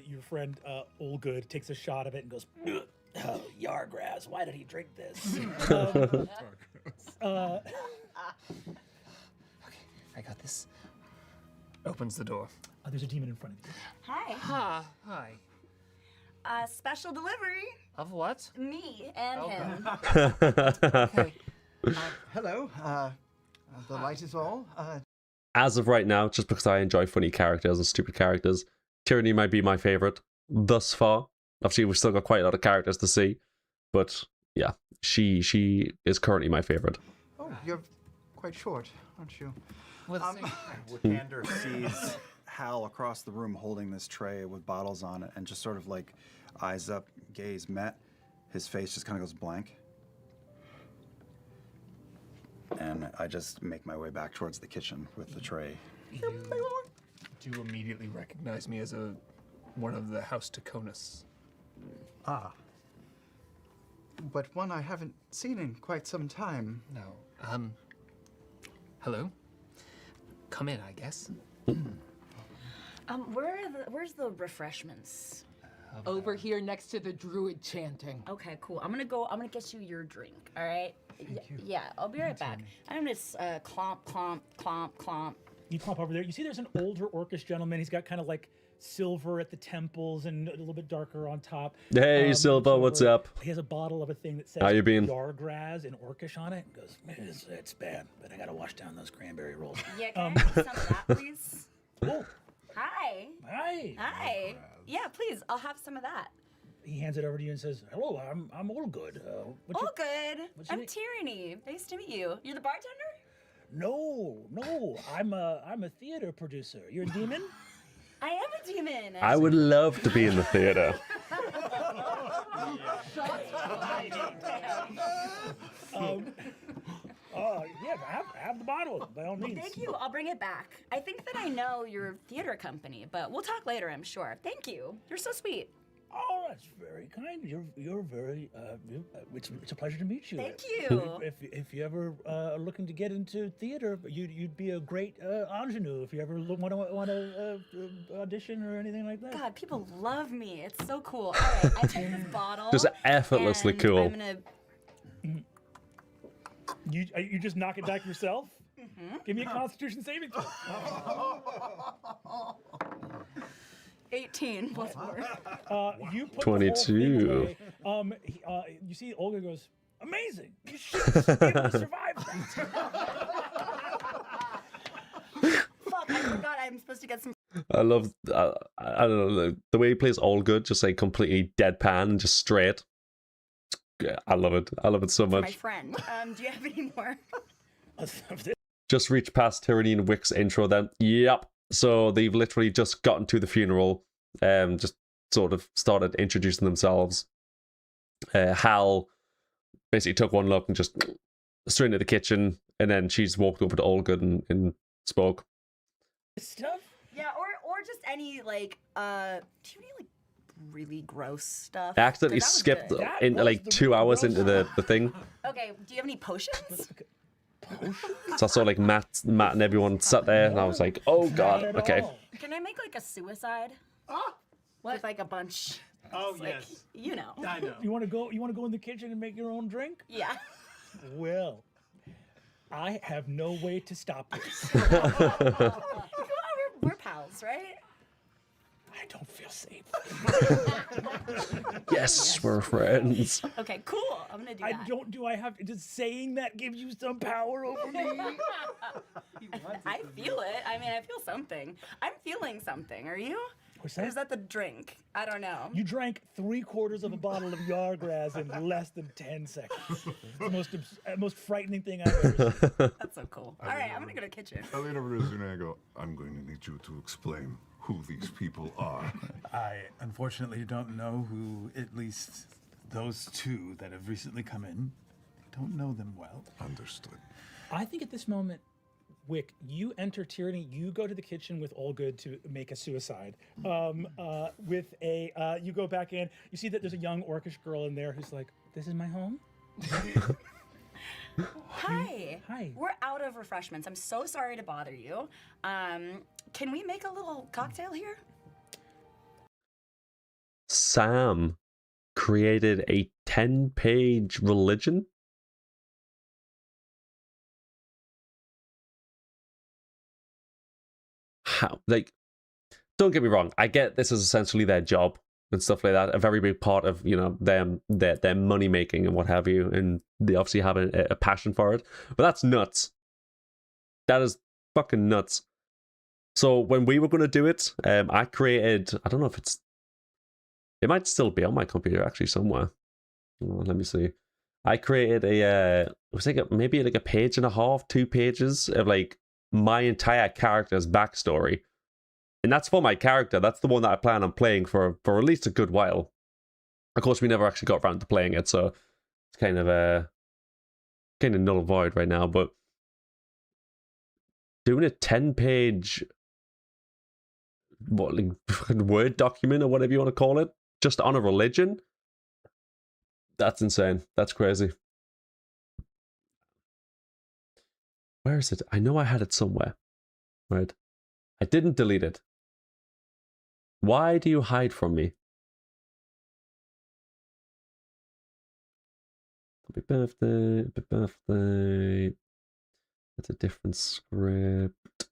your friend Olgood takes a shot of it and goes, "Oh, Yargraz, why did he drink this?" Okay, I got this. Opens the door. There's a demon in front of you. Hi. Hi. Special delivery. Of what? Me and him. Okay. Hello. The light is all. As of right now, just because I enjoy funny characters and stupid characters, Tyranny might be my favorite thus far. Obviously, we've still got quite a lot of characters to see, but yeah, she is currently my favorite. Oh, you're quite short, aren't you? Wikander sees Hal across the room holding this tray with bottles on it, and just sort of like eyes up, gaze met. His face just kind of goes blank. And I just make my way back towards the kitchen with the tray You do immediately recognize me as one of the House Taconis. Ah. But one I haven't seen in quite some time. No. Hello? Come in, I guess. Where's the refreshments? Over here next to the druid chanting. Okay, cool. I'm gonna get you your drink, all right? Thank you. Yeah, I'll be right back. I'm gonna clomp, clomp, clomp, clomp. You pop over there. You see there's an older orcish gentleman. He's got kind of like silver at the temples and a little bit darker on top. Hey, Silva, what's up? He has a bottle of a thing that says How you been? Yargraz in orcish on it. He goes, it's bad, but I gotta wash down those cranberry rolls. Yeah, can I have some of that, please? Oh, Hi. hi. Hi. Yeah, please. I'll have some of that. He hands it over to you and says, "Hello, I'm all good. All good. what's your I'm name? Tyranny. Nice to meet you. You're the bartender? No, I'm a theater producer. You're a demon." I am a demon. I would love to be in the theater. Yeah, have the bottle by all means. Thank you. I'll bring it back. I think that I know your theater company, but we'll talk later, I'm sure. Thank you. You're so sweet. Oh, that's very kind. You're very. It's a pleasure to meet you. Thank you. If you ever are looking to get into theater, you'd be a great ingenue if you ever want to audition or anything like that. God, people love me. It's so cool. All right, I take this bottle. Just effortlessly and cool. I'm gonna. You just knock it back yourself? Mm-hmm. Give me a Constitution saving throw. 18 plus 4. You put 22. The whole thing away. You see Olga goes, amazing. You should be able to survive that. Fuck, I forgot I'm supposed to get some. I love, I don't know, the way he plays all good, just like completely deadpan, just straight. Yeah, I love it. I love it so My much. friend. Do you have any more? Just reached past Tyranny and Wick's intro then. Yep. So they've literally just gotten to the funeral, just sort of started introducing themselves. Hal basically took one look and just straight into the kitchen, and then she's walked over to Allgood and spoke. Stuff? Yeah, or just any like do you have any like really gross stuff? I accidentally 'Cause that was skipped good. That into was like the 2 really hours gross into the thing. Okay, do you have any potions? So I saw like Matt and everyone sat there, and I was like, oh god, Not at okay. all. Can I make like a suicide? With like a bunch. Oh, like, yes. You know. I know. You want to go in the kitchen and make your own drink? Yeah. Well, I have no way to stop this. Come on, we're pals, right? I don't feel safe. Yes, we're friends. Okay, cool. I'm gonna do that. Do I have, does saying that give you some power over me? I feel it. I mean, I feel something. I'm feeling something. Are you? What's Or that? is that the drink? I don't know. You drank 3/4 of a bottle of Yargraz in less than 10 seconds. The most frightening thing I've ever seen. That's so cool. All right, I'm gonna go to the kitchen. I lean over to Zuna and I go, I'm going to need you to explain who these people are. I unfortunately don't know who, at least those two that have recently come in. Don't know them well. Understood. I think at this moment, Wick, you enter Tyranny. You go to the kitchen with Allgood to make a suicide. You go back in. You see that there's a young orcish girl in there who's like, "This is my home." Hi. Hi. We're out of refreshments. I'm so sorry to bother you. Can we make a little cocktail here? Sam created a 10-page religion. How? Like, don't get me wrong. I get this is essentially their job and stuff like that. A very big part of, you know, their money making and what have you, and they obviously have a passion for it. But that's nuts. That is fucking nuts. So when we were going to do it, I created. I don't know if it might still be on my computer actually somewhere. Let me see. I created it was like maybe like a page and a half, 2 pages of like my entire character's backstory. And that's for my character. That's the one that I plan on playing for at least a good while. Of course, we never actually got around to playing it, so it's kind of null and void right now. But doing a 10-page what, like, Word document or whatever you want to call it, just on a religion. That's insane. That's crazy. Where is it? I know I had it somewhere. Right? I didn't delete it. Why do you hide from me? Happy birthday, happy birthday. That's a different script.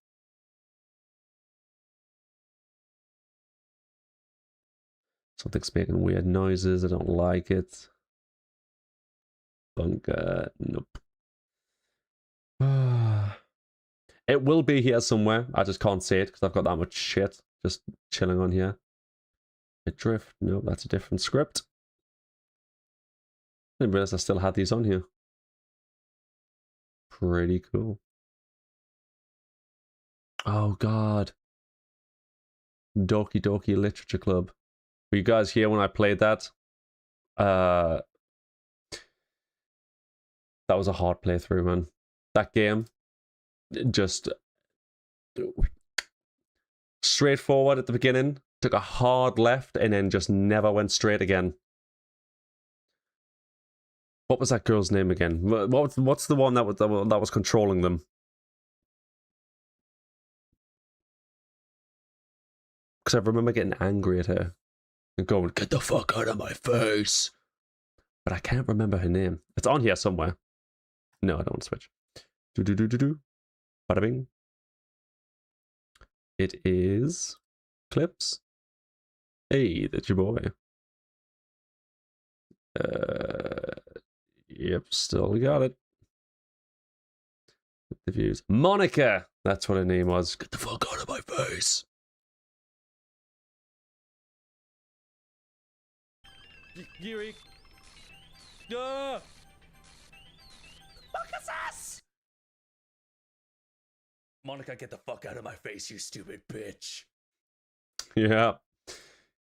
Something's making weird noises. I don't like it. Bunker. Nope. It will be here somewhere. I just can't see it because I've got that much shit just chilling on here. Adrift. No, that's a different script. I didn't realize I still had these on here. Pretty cool. Oh, God. Doki Doki Literature Club. Were you guys here when I played that? That was a hard playthrough, man. That game, just straightforward at the beginning, took a hard left, and then just never went straight again. What was that girl's name again? What's the one that was controlling them? Because I remember getting angry at her and going, "Get the fuck out of my face!" But I can't remember her name. It's on here somewhere. No, I don't want to switch. Do. Bada bing. It is clips. Hey, that's your boy. Yep, still got it. The views. Monica! That's what her name was. Get the fuck out of my face. Yuri. Monica, get the fuck out of my face, you stupid bitch. Yeah.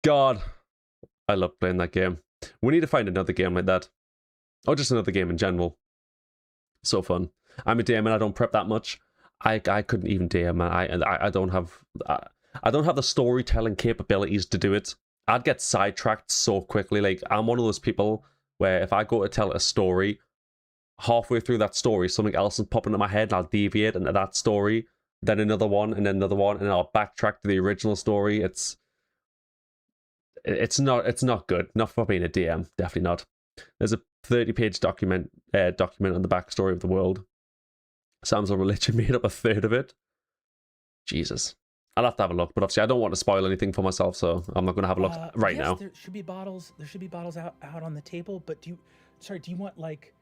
God. I love playing that game. We need to find another game like that. Or just another game in general. So fun. I'm a DM and I don't prep that much. I couldn't even DM. I don't have the storytelling capabilities to do it. I'd get sidetracked so quickly. Like, I'm one of those people where if I go to tell a story, halfway through that story, something else is popping into my head and I'll deviate into that story, then another one, and then another one, and I'll backtrack to the original story. It's not good. Not for being a DM. Definitely not. There's a 30-page document on the backstory of the world. Sam's religion made up a third of it. Jesus. I'll have to have a look, but obviously I don't want to spoil anything for myself, so I'm not going to have a look right now. There should be bottles out on the table, but do you want like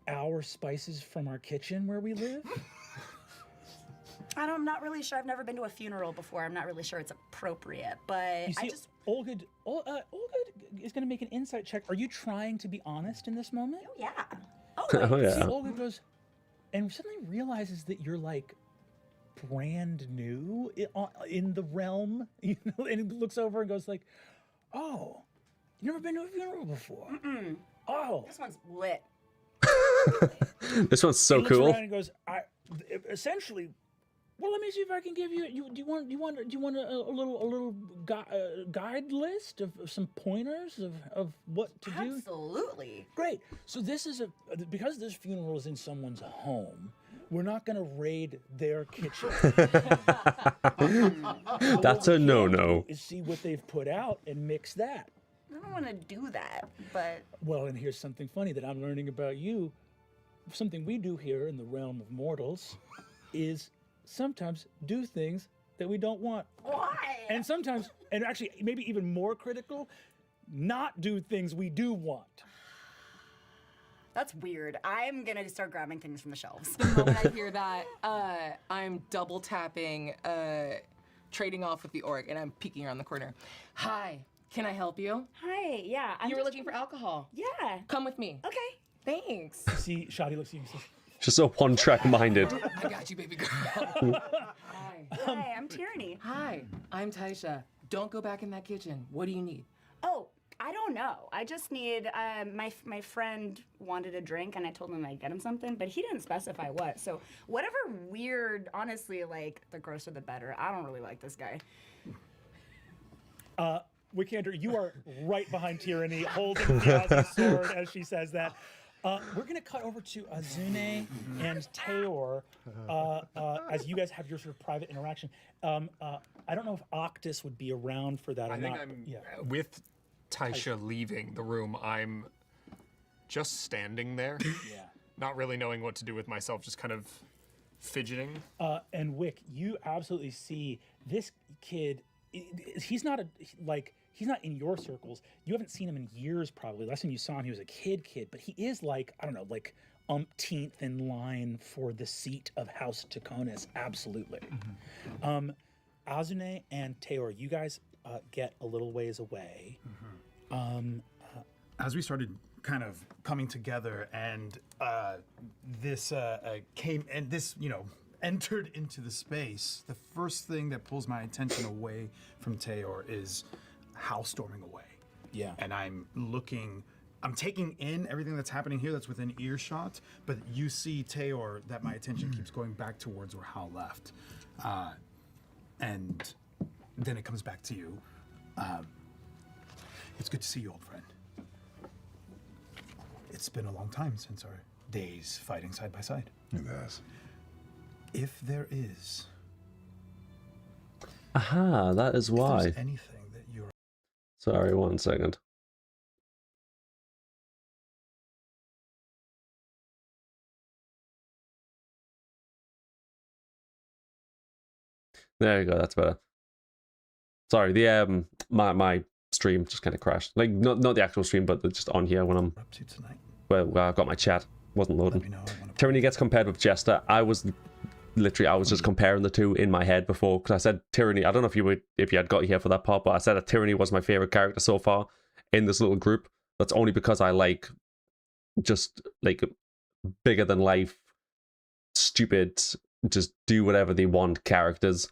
our spices from our kitchen where we live? I'm not really sure. I've never been to a funeral before. I'm not really sure it's appropriate, but you see, Olga is going to make an insight check. Are you trying to be honest in this moment? Oh, yeah. Oh, yeah. See, Olga goes and suddenly realizes that you're like brand new in the realm, you know, and he looks over and goes like, "Oh, you never been to a funeral before?" Mm-mm. Oh, this one's lit. This one's so he looks cool. around and goes, essentially. Well, let me see if I can give you. Do you want a little guide list of some pointers of what to do? Absolutely. Great. So this is because this funeral is in someone's home. We're not going to raid their kitchen. That's a no-no. Is see what they've put out and mix that. I don't want to do that, but... Well, and here's something funny that I'm learning about you. Something we do here in the realm of mortals is sometimes do things that we don't want. Why? And sometimes, and actually maybe even more critical, not do things we do want. That's weird. I'm gonna start grabbing things from the shelves. The moment I hear that, I'm double tapping, trading off with the orc, and I'm peeking around the corner. Hi, can I help you? Hi, yeah. You were looking for alcohol. Yeah. Come with me. Okay. Thanks. See, Shadi looks at you and says, Just so one-track minded. I got you, baby girl. Hi. Hi, I'm Tierney. Hi, I'm Taisha. Don't go back in that kitchen. What do you need? Oh, I don't know. I just need my friend wanted a drink, and I told him I'd get him something, but he didn't specify what. So whatever weird, honestly, like the grosser the better. I don't really like this guy. Wikander, you are right behind Tyranny, holding Thiazi's sword as she says that. We're going to cut over to Azune and Teor as you guys have your sort of private interaction. I don't know if Octus would be around for that or I think not. with Taisha leaving the room, I'm just standing there, not really knowing what to do with myself, just kind of fidgeting. And Wick, you absolutely see this kid. He's not he's not in your circles. You haven't seen him in years, probably. Last time you saw him, he was a kid, but he is like, I don't know, like umpteenth in line for the seat of House Taconis. Absolutely. Azune and Teor, you guys get a little ways away. As we started kind of coming together, and this came, and this, entered into the space, the first thing that pulls my attention away from Teor is Hal storming away. Yeah. And I'm taking in everything that's happening here that's within earshot, but you see, Teor, that my attention keeps going back towards where Hal left. And then it comes back to you. It's good to see you, old friend. It's been a long time since our days fighting side by side. It has. If there is... Aha, that is If why. there's anything that you're... Sorry, 1 second. There you go, that's better. Sorry, the my stream just kind of crashed. Like not the actual stream, but just on here when I'm up to tonight. Well, I've got my chat. Wasn't Let me loading. know. I wanna... Tyranny gets compared with Jester. I was just comparing the two in my head before, because I said Tyranny. I don't know if you had got here for that part, but I said that Tyranny was my favorite character so far in this little group. That's only because I like just like bigger than life, stupid, just do whatever they want characters.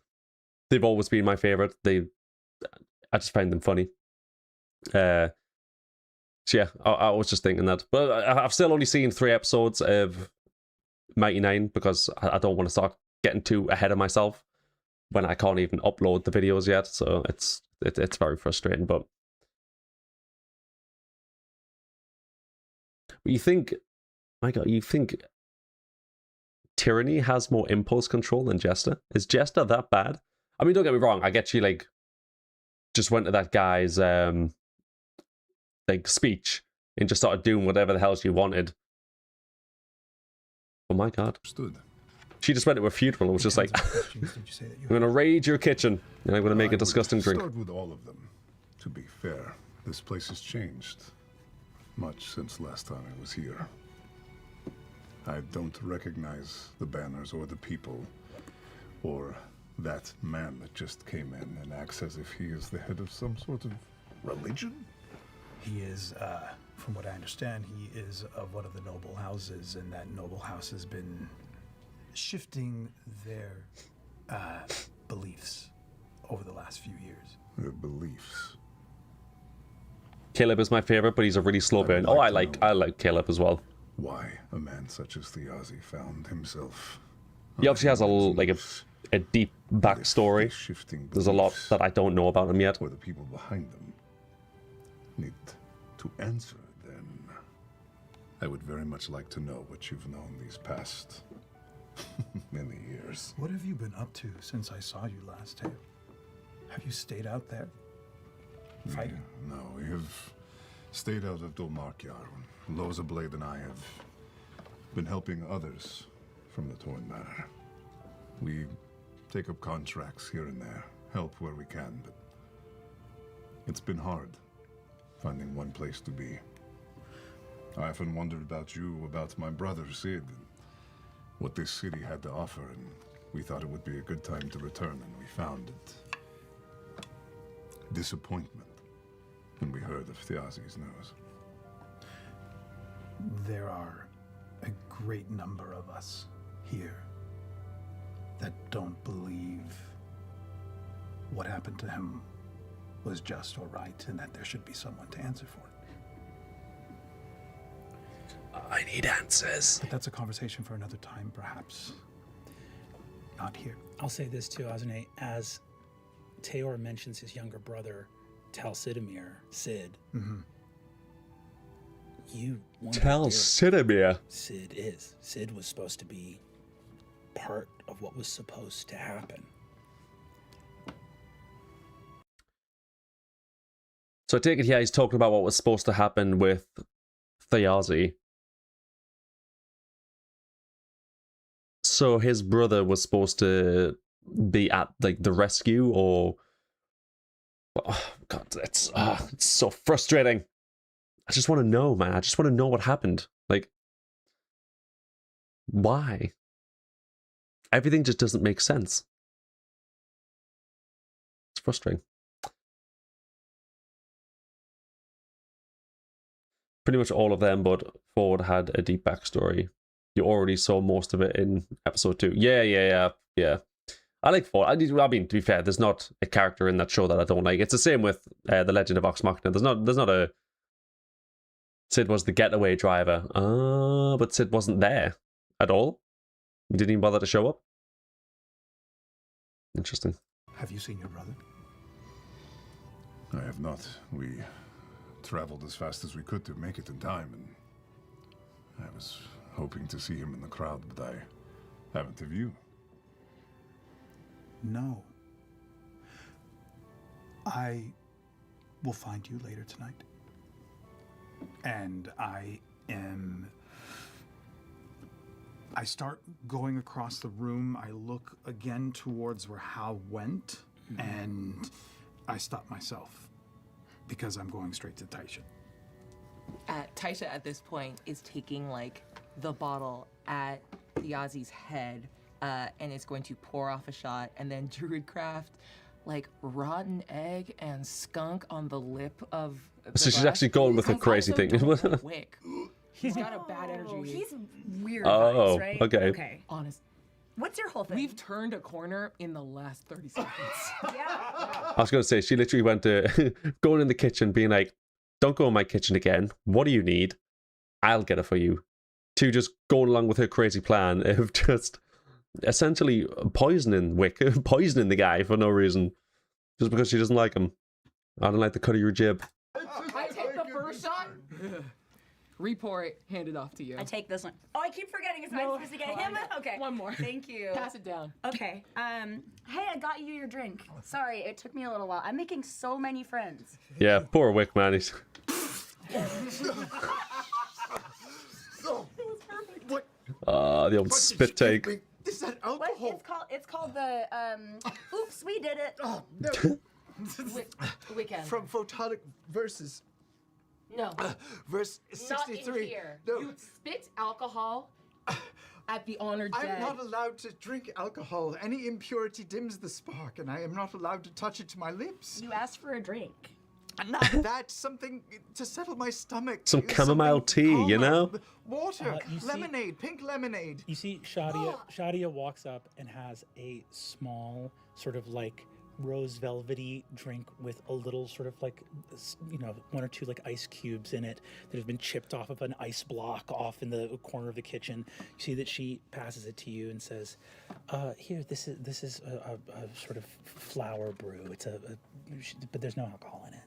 They've always been my favorite. I just find them funny. So yeah, I was just thinking that, but I've still only seen 3 episodes of Mighty Nine because I don't want to start getting too ahead of myself when I can't even upload the videos yet. So it's very frustrating. But you think, my God, you think Tyranny has more impulse control than Jester? Is Jester that bad? I mean, don't get me wrong. I get you like just went to that guy's like speech and just started doing whatever the hell she wanted. Oh my God. Stood. She just went to a funeral and was just like, I'm going to raid your kitchen and I'm going to make a disgusting drink. Start with all of them. To be fair, this place has changed much since last time I was here. I don't recognize the banners or the people or that man that just came in and acts as if he is the head of some sort of religion. He is, from what I understand, he is of one of the noble houses, and that noble house has been shifting their beliefs over the last few years. Their beliefs. Caleb is my favorite, but he's a really slow burn. I like Caleb as well. Why a man such as Thiazi found himself. He obviously has a deep backstory. There's a lot that I don't know about him yet. Or the people behind them need to answer, then I would very much like to know what you've known these past many years. What have you been up to since I saw you last, Teo? Have you stayed out there fighting? No, we have stayed out of Dolmarkyar. Loza Blade and I have been helping others from the Torn Manor. We take up contracts here and there, help where we can, but it's been hard finding one place to be. I often wondered about you, about my brother Sid, and what this city had to offer, and we thought it would be a good time to return, and we found it. Disappointment when we heard of Thiazi's news. There are a great number of us here that don't believe what happened to him was just or right, and that there should be someone to answer for it. I need answers. But that's a conversation for another time, perhaps. Not here. I'll say this too, Azune, as Teor mentions his younger brother, Tal Sidamir, Sid. You wonder Tell where Sidamir. Sid is. Sid was supposed to be part of what was supposed to happen. So I take it here he's talking about what was supposed to happen with Thayazi. So his brother was supposed to be at like the rescue, or oh god, it's so frustrating. I just want to know, man. I just want to know what happened. Like, why? Everything just doesn't make sense. It's frustrating. Pretty much all of them, but Ford had a deep backstory. You already saw most of it in episode 2. Yeah. I like Ford. I mean, to be fair, there's not a character in that show that I don't like. It's the same with The Legend of Vox Machina. There's not a Sid was the getaway driver. But Sid wasn't there at all. He didn't even bother to show up. Interesting. Have you seen your brother? I have not. We traveled as fast as we could to make it in time, and I was hoping to see him in the crowd, but I haven't. Have you? No. I will find you later tonight. And I start going across the room. I look again towards where Hal went, and I stop myself because I'm going straight to Taisha. Taisha at this point is taking like the bottle at Thiazi's head and is going to pour off a shot, and then Druidcraft like rotten egg and skunk on the lip of the So she's glass. actually going with a He's crazy also thing. don't like Wick. He's got a bad Oh, energy. he's weird Oh, vibes, right? okay. Okay. Honest. What's your whole thing? We've turned a corner in the last 30 seconds. I was going to say, she literally went to going in the kitchen being like, don't go in my kitchen again. What do you need? I'll get it for you. To just going along with her crazy plan of just essentially poisoning Wick, poisoning the guy for no reason. Just because she doesn't like him. I don't like the cut of your jib. I take the first shot. Re-pour it, hand it off to you. I take this one. Oh, I keep forgetting it's not supposed to get him. Okay. One more. Thank you. Pass it down. Okay. Hey, I got you your drink. Sorry, it took me a little while. I'm making so many friends. Yeah, poor Wick, man. He's... the old spit take. Is that What? alcohol? It's called the oops, we did it. Oh, no. Weekend. From Photonic Versus. No. Verse Not in 63. here. No. You spit alcohol at the honored dead. I'm not allowed to drink alcohol. Any impurity dims the spark, and I am not allowed to touch it to my lips. You asked for a drink. Not that, something to settle my stomach. Some chamomile something tea, you calmer. know? Water, You see- lemonade, pink lemonade. You see Shadia walks up and has a small sort of like rose velvety drink with a little sort of like, one or two like ice cubes in it that have been chipped off of an ice block off in the corner of the kitchen. You see that she passes it to you and says, here, this is a sort of flower brew. It's but there's no alcohol in it.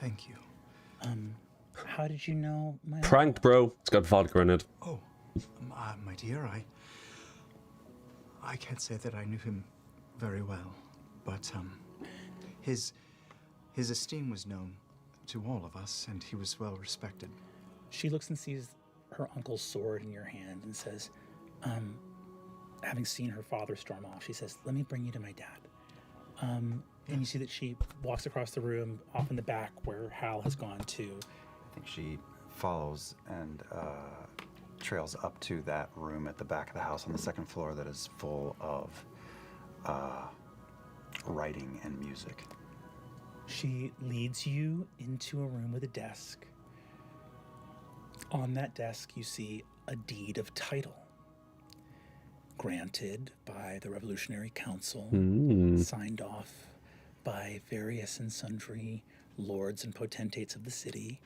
Thank you. How did you know my Pranked, bro. It's got vodka in it. Oh, my dear, I can't say that I knew him very well, but his esteem was known to all of us, and he was well respected. She looks and sees her uncle's sword in your hand and says, having seen her father storm off, she says, let me bring you to my dad. And you see that she walks across the room off in the back where Hal has gone to. I think she follows and trails up to that room at the back of the house on the second floor that is full of writing and music. She leads you into a room with a desk. On that desk, you see a deed of title granted by the Revolutionary Council, signed off by various and sundry lords and potentates of the city,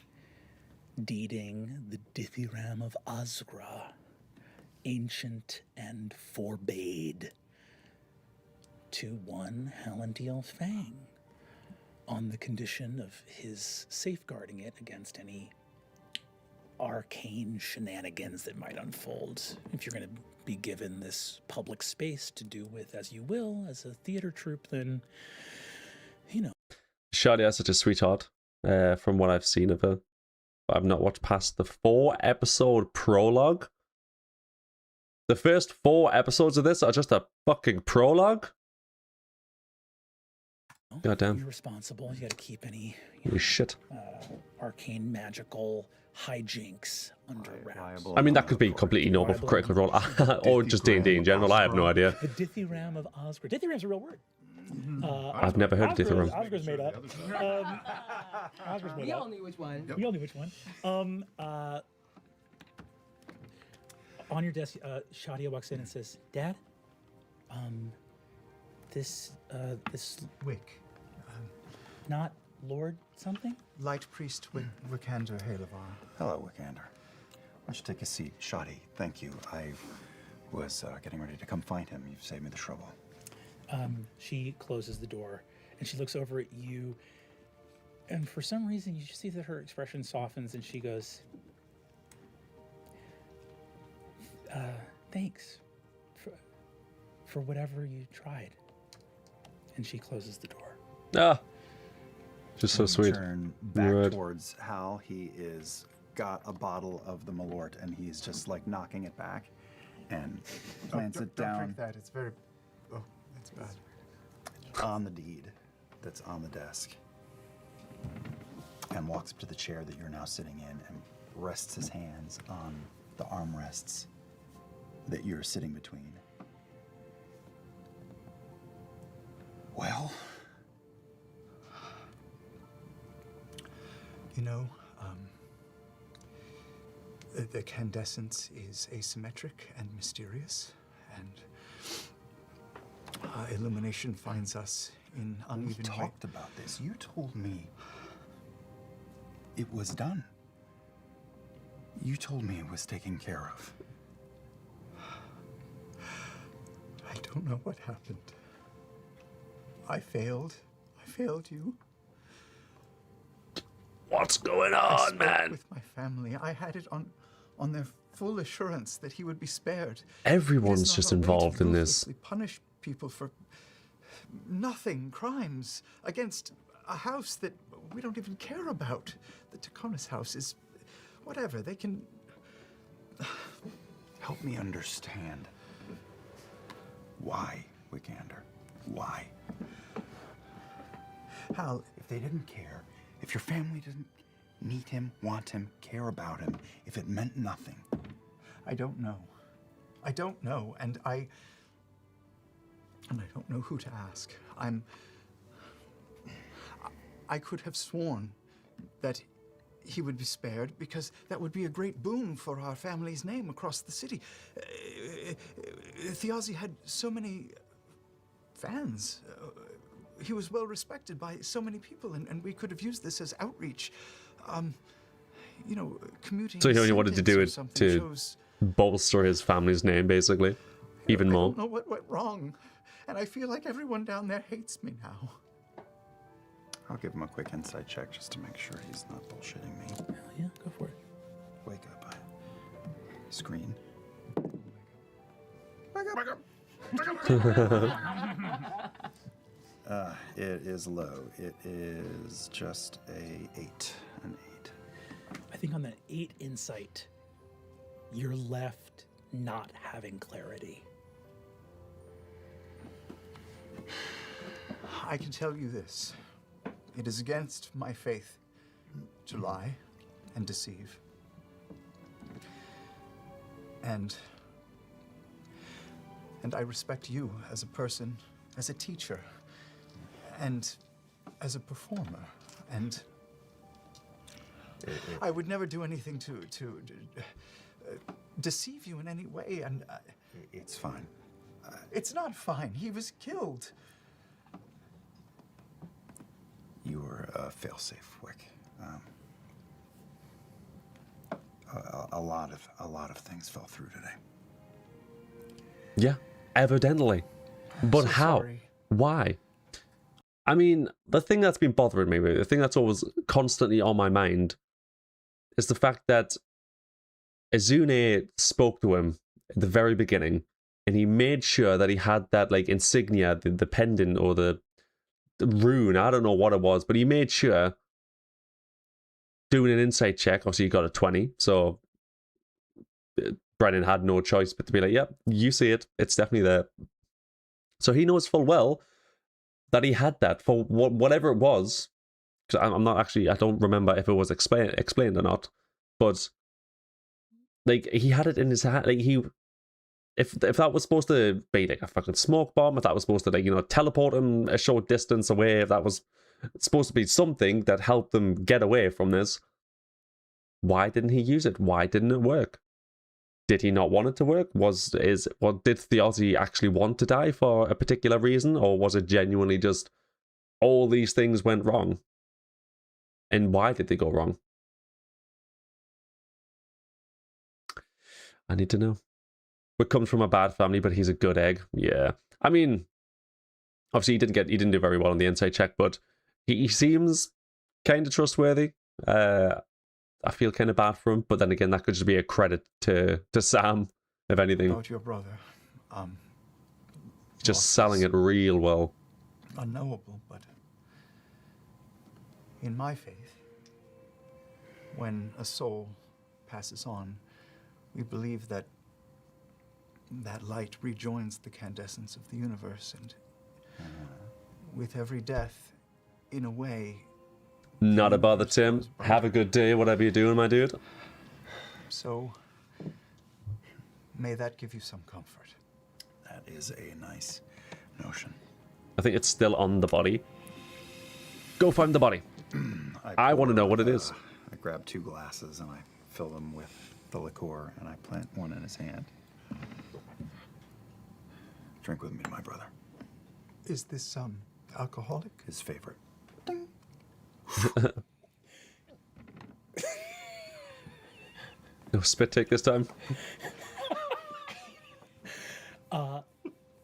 deeding the Dithyram of Azgra, ancient and forbade, to one Hallandil Fang, on the condition of his safeguarding it against any arcane shenanigans that might unfold. If you're going to be given this public space to do with as you will as a theater troupe, then, you know. Shadia is such a sweetheart, from what I've seen of her. I've not watched past the 4-episode prologue. The first 4 episodes of this are just a fucking prologue. Goddamn. You're responsible. You got to keep any Holy shit. Arcane magical hijinks under wraps. I mean, that could be completely normal for Critical Role, or just D&D in general. I have no idea. The Dithyram of Osgore. Dithyram's a real word. I've never heard of Dithyram. Osgore's made up. Osgore's made We up. all knew which one. We all knew which one. On your desk, Shadia walks in and says, "Dad, this Wick. not Lord something?" Light Priest Wikander Halavar. Hello, Wikander. Why don't you take a seat? Shoddy, thank you. I was getting ready to come find him. You've saved me the trouble. She closes the door and she looks over at you, and for some reason you just see that her expression softens and she goes, "Thanks for whatever you tried." And she closes the door. Ah, just so sweet. Turn back Right. towards Hal. He is got a bottle of the Malort, and he's just like knocking it back, and plants it Don't down drink that. It's very. Oh, that's bad. on the deed that's on the desk, and walks up to the chair that you're now sitting in, and rests his hands on the armrests that you're sitting between. Well, You know, the candescence is asymmetric and mysterious, and illumination finds us in we uneven way. talked about this. You told me it was done. You told me it was taken care of. I don't know what happened. I failed. I failed you. What's going I on, spoke man? with my family. I had it on their full assurance that he would be spared. Everyone's It is not just our way to involved in this. ruthlessly punish people for nothing, crimes against a house that we don't even care about. The Taconis house is whatever. They can Help me understand. Why, Wikander? Why? Hal, If they didn't care, if your family didn't need him, want him, care about him, if it meant nothing. I don't know. I don't know, and I don't know who to ask. I could have sworn that he would be spared because that would be a great boon for our family's name across the city. Thiazi had so many fans. He was well respected by so many people, and we could have used this as outreach. You know, commuting. So he only wanted to sentence do or it something to shows- bolster his family's name, basically. Even I more. don't know what went wrong, and I feel like everyone down there hates me now. I'll give him a quick insight check just to make sure he's not bullshitting me. Hell yeah, go for it. Wake up. Screen. It is low. It is just an 8. I think on that 8 insight, you're left not having clarity. I can tell you this. It is against my faith to lie and deceive. And I respect you as a person, as a teacher, and as a performer. And I would never do anything to deceive you in any way. And It's fine. it's not fine. He was killed. you were a failsafe, Wick. A lot of things fell through today. Yeah, evidently. But so how? sorry. Why? I mean, the thing that's been bothering me, the thing that's always constantly on my mind, is the fact that Izune spoke to him at the very beginning, and he made sure that he had that like insignia, the pendant or the rune, I don't know what it was, but he made sure, doing an insight check, obviously he got a 20, so Brennan had no choice but to be like, yep, you see it, it's definitely there. So he knows full well that he had that for whatever it was, because I'm not actually, I don't remember if it was explained or not, but like he had it in his hand, like he, if that was supposed to be like a fucking smoke bomb, if that was supposed to like, you know, teleport him a short distance away, if that was supposed to be something that helped them get away from this, why didn't he use it? Why didn't it work? Did he not want it to work? Did the Aussie actually want to die for a particular reason, or was it genuinely just all these things went wrong? And why did they go wrong? I need to know. Wick comes from a bad family, but he's a good egg. Yeah. I mean, obviously he didn't do very well on the insight check, but he seems kind of trustworthy. I feel kind of bad for him, but then again, that could just be a credit to Sam, if anything. About your brother. Just loss selling is it real well. Unknowable, but in my faith, when a soul passes on, we believe that that light rejoins the candescence of the universe, and with every death, in a way, Not a bother, Tim. Have a good day, whatever you're doing, my dude. so may that give you some comfort. That is a nice notion. I think it's still on the body. Go find the body. I want to know what it is. I grab 2 glasses and I fill them with the liqueur, and I plant one in his hand. Drink with me, my brother. Is this alcoholic? His favorite. No spit take this time.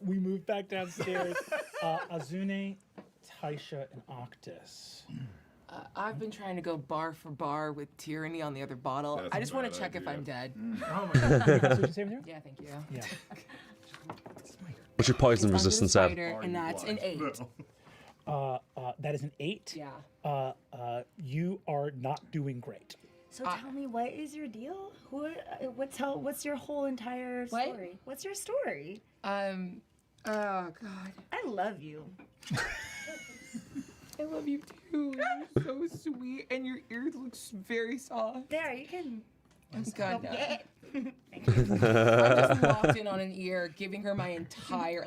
We moved back downstairs. Azune, Taisha, and Octus. I've been trying to go bar for bar with Tyranny on the other bottle. That's I just a want to bad check if idea. I'm dead. Oh my god. You guys same here? Yeah, thank you. Yeah. What's your poison Under the resistance at? spider, and that's an 8. That is an 8. Yeah. You are not doing great. So tell me, what is your deal? What's your whole entire What? story? What's your story? Oh God. I love you. I love you too. You're so sweet, and your ears look very soft. There, you can. Oh God, no. Yeah. I'm just locked in on an ear, giving her my entire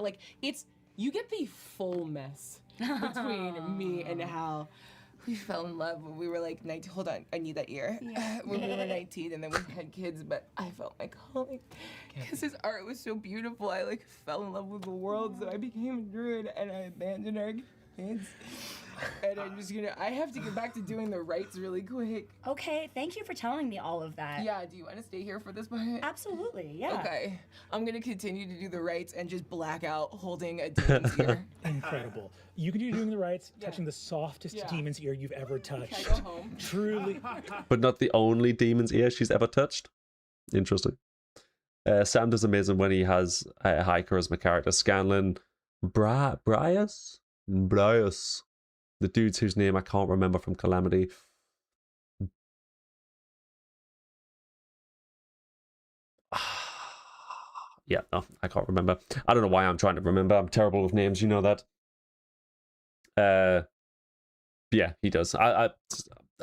you get the full mess between me and Hal. We fell in love when we were like 19. Hold on, I need that ear. Yeah. When we were 19, and then we had kids, but I felt like, because his art was so beautiful, I like fell in love with the world, so I became a druid, and I abandoned our kids. And I'm just I have to get back to doing the rites really quick. Okay, thank you for telling me all of that. Yeah, do you want to stay here for this part? Absolutely, yeah. Okay. I'm gonna continue to do the rites and just black out holding a demon's ear. Incredible. You can do doing the rights, Yeah. touching the softest Yeah. demon's ear you've ever touched. Can I go home? Truly. But not the only demon's ear she's ever touched. Interesting. Sam does amazing when he has a high charisma character. Scanlan Bryas? The dudes whose name I can't remember from Calamity. Yeah, no, I can't remember. I don't know why I'm trying to remember. I'm terrible with names, you know that. Yeah, he does. I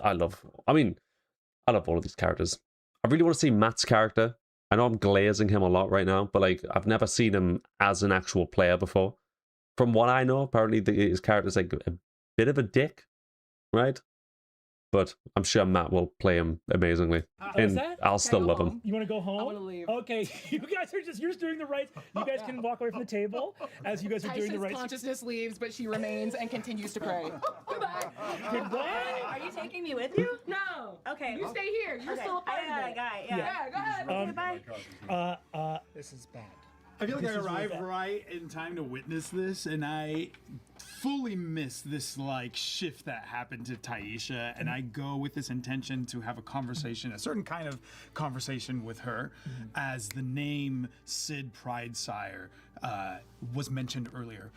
love all of these characters. I really want to see Matt's character. I know I'm glazing him a lot right now, but like I've never seen him as an actual player before. From what I know, apparently his character's like a bit of a dick, right? But I'm sure Matt will play him amazingly, and that? I'll still go love him. home? You want to go home? I wanna leave. Okay, you guys are you're just doing the rights. You guys can walk away from the table as you guys are doing the Tyson's rights. consciousness leaves, but she remains and continues to pray. Goodbye. Are you taking me with you? No. Okay. You stay here. You're Okay, still a part I got of a it. guy. Yeah. Yeah, go ahead. Okay, bye. This is bad. I feel like This I is really arrived bad. right in time to witness this, and I fully missed this like shift that happened to Taisha. And I go with this intention to have a conversation, a certain kind of conversation with her, as the name Sid Pridesire was mentioned earlier,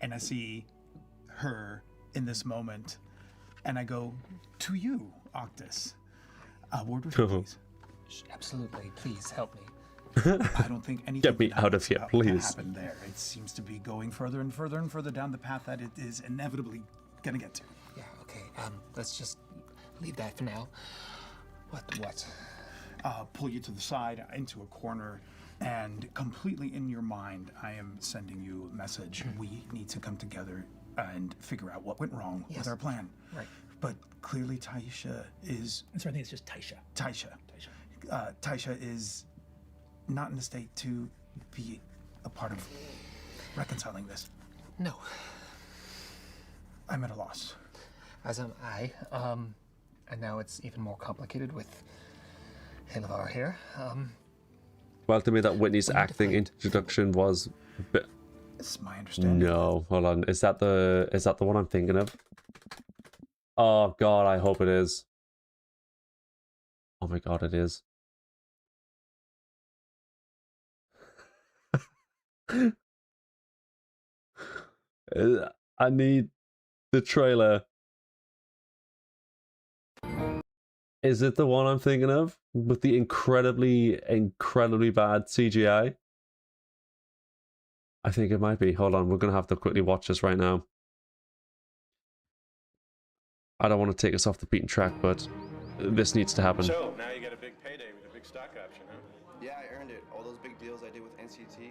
and I see her in this moment, and I go to you, Octus. A word with you, please. Absolutely. Please help me. I don't think anything Get me can out of here, please. happen there. It seems to be going further and further and further down the path that it is inevitably gonna get to. Yeah. Okay. Let's just leave that for now. What? Pull you to the side into a corner, and completely in your mind, I am sending you a message. We need to come together and figure out what went wrong with our plan. Right. But clearly, Taisha is So I think it's just Taisha. Taisha is not in a state to be a part of reconciling this. No. I'm at a loss. As am I. And now it's even more complicated with Hilavar here. Well, to me, that Whitney's acting introduction was a bit. It's my understanding. No, hold on. Is that the one I'm thinking of? Oh God, I hope it is. Oh my God, it is. I need the trailer. Is it the one I'm thinking of with the incredibly bad CGI? I think it might be. Hold on, we're gonna have to quickly watch this right now. I don't want to take us off the beaten track, but this needs to happen. So, now you got a big payday with a big stock option, huh? Yeah, I earned it. All those big deals I did with NCT.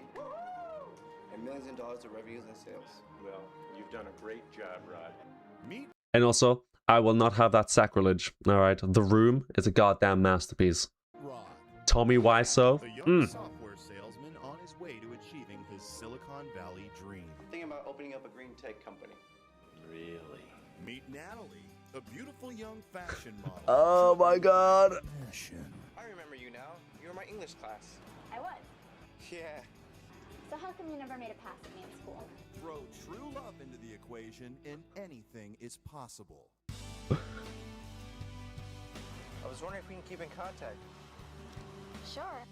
And millions of dollars of revenues and sales. Well, you've done a great job, Rod. Meet And also, I will not have that sacrilege. All right, The Room is a goddamn masterpiece. Rod, Tommy Wiseau. a young software salesman on his way to achieving his Silicon Valley dream. Thinking about opening up a green tech company. Really? Meet Natalie, a beautiful young fashion model. Oh my God. I remember you now. You were in my English class. I was. Yeah. So how come you never made a pass at me in school? Throw true love into the equation and anything is possible. I was wondering if we can keep in contact. Sure.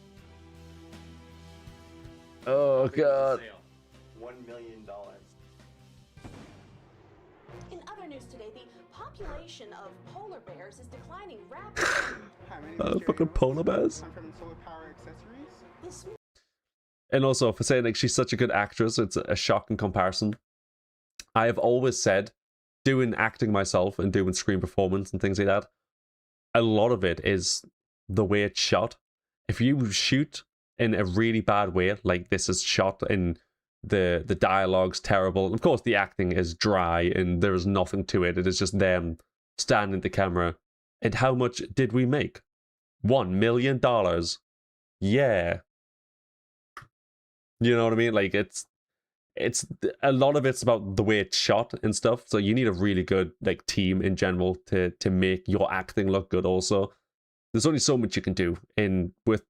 Oh God. $1 million. In other news today, the population of polar bears is declining rapidly. Fucking polar bears. I'm from Solar Power Accessories. This And also for saying like she's such a good actress, it's a shocking comparison. I have always said, doing acting myself and doing screen performance and things like that, a lot of it is the way it's shot. If you shoot in a really bad way, like this is shot, and the dialogue's terrible. Of course, the acting is dry and there is nothing to it. It is just them standing at the camera. And how much did we make? $1 million. Yeah. You know what I mean? Like it's a lot of it's about the way it's shot and stuff. So you need a really good like team in general to make your acting look good. Also, there's only so much you can do. And with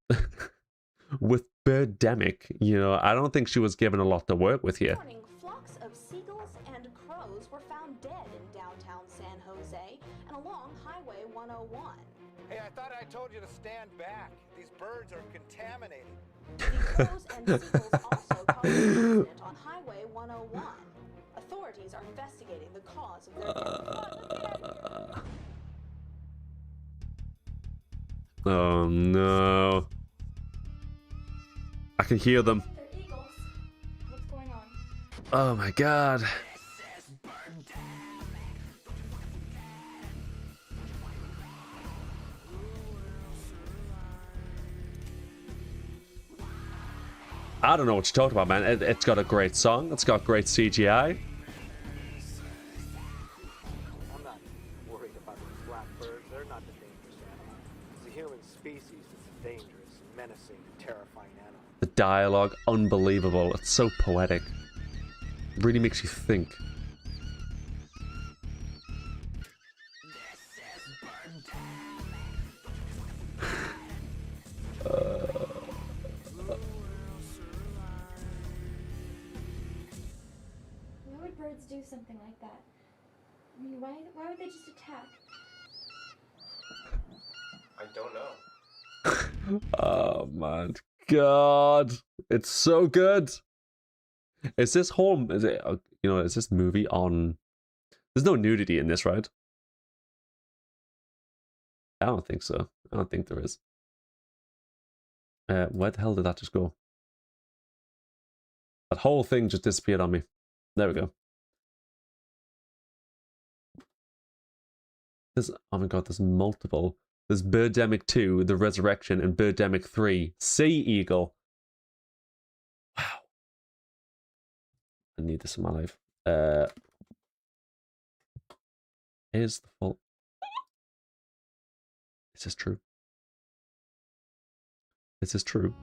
with Birdemic, you know, I don't think she was given a lot to work with here. morning, flocks of seagulls and crows were found dead in downtown San Jose and along Highway 101. Hey, I thought I told you to stand back. These birds are contaminated. The crows and seagulls also caused an accident on Highway 101. Authorities are investigating the cause of their death. Oh no. I can hear them. They're eagles. What's going on? Oh my God. I don't know what you're talking about, man. It's got a great song. It's got great CGI. I'm not worried about these black birds. They're not the dangerous animal. The human species is the dangerous, menacing, terrifying animal. The dialogue, unbelievable. It's so poetic. Really makes you think. birds do something like that? I mean, why would they just attack? I don't know. Oh my god, it's so good. Is this whole? Is it? Is this movie on? There's no nudity in this, right? I don't think so. I don't think there is. Where the hell did that just go? That whole thing just disappeared on me. There we go. Oh my god, there's multiple. There's Birdemic 2, The Resurrection, and Birdemic 3, Sea Eagle. Wow. I need this in my life. Is the full... Is this true? Is this true?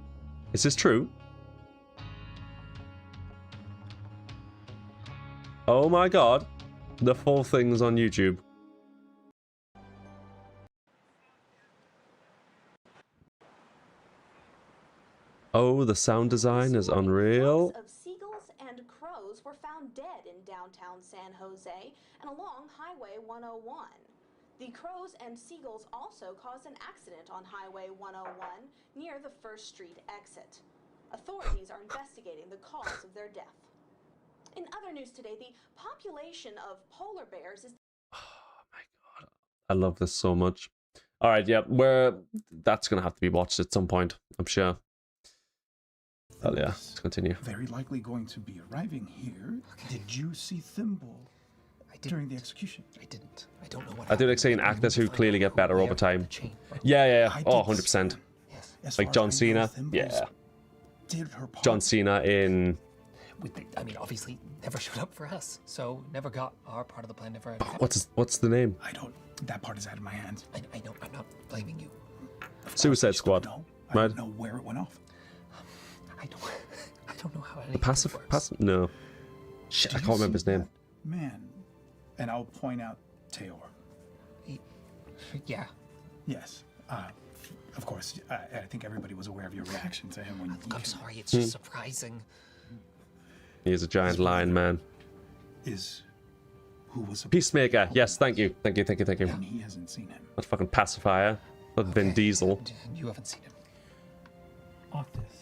Is this true? Oh my god. The full thing's on YouTube. Oh, the sound design is unreal. Of seagulls and crows were found dead in downtown San Jose and along Highway 101. The crows and seagulls also caused an accident on Highway 101 near the First Street exit. Authorities are investigating the cause of their death. In other news today, the population of polar bears is... Oh my god. I love this so much. Alright, yeah, that's gonna have to be watched at some point, I'm sure. Hell yeah, let's continue. Very likely going to be arriving here. Okay. Did you see Thimble during the execution? I didn't. I don't know what I do like seeing actors who clearly get better over time. Yeah. Oh, 100%. Yes. Like John Cena. Yeah. Did her part. John Cena in... I mean, obviously, never showed up for us, so never got our part of the plan. Never. What's the name? I don't. That part is out of my hands. I know. I'm not blaming you. Suicide Squad. I don't know where it went off. I don't know how anything Passive? No. Shit, I can't remember his name. Man, and I'll point out Tayor. Yeah. Yes. Of course. I think everybody was aware of your reaction to him when. I'm sorry. It's just surprising. He is a giant lion man. Who was a Peacemaker? Yes, thank you. And he hasn't seen him. That fucking pacifier. That Vin Diesel. You haven't seen him. Octus.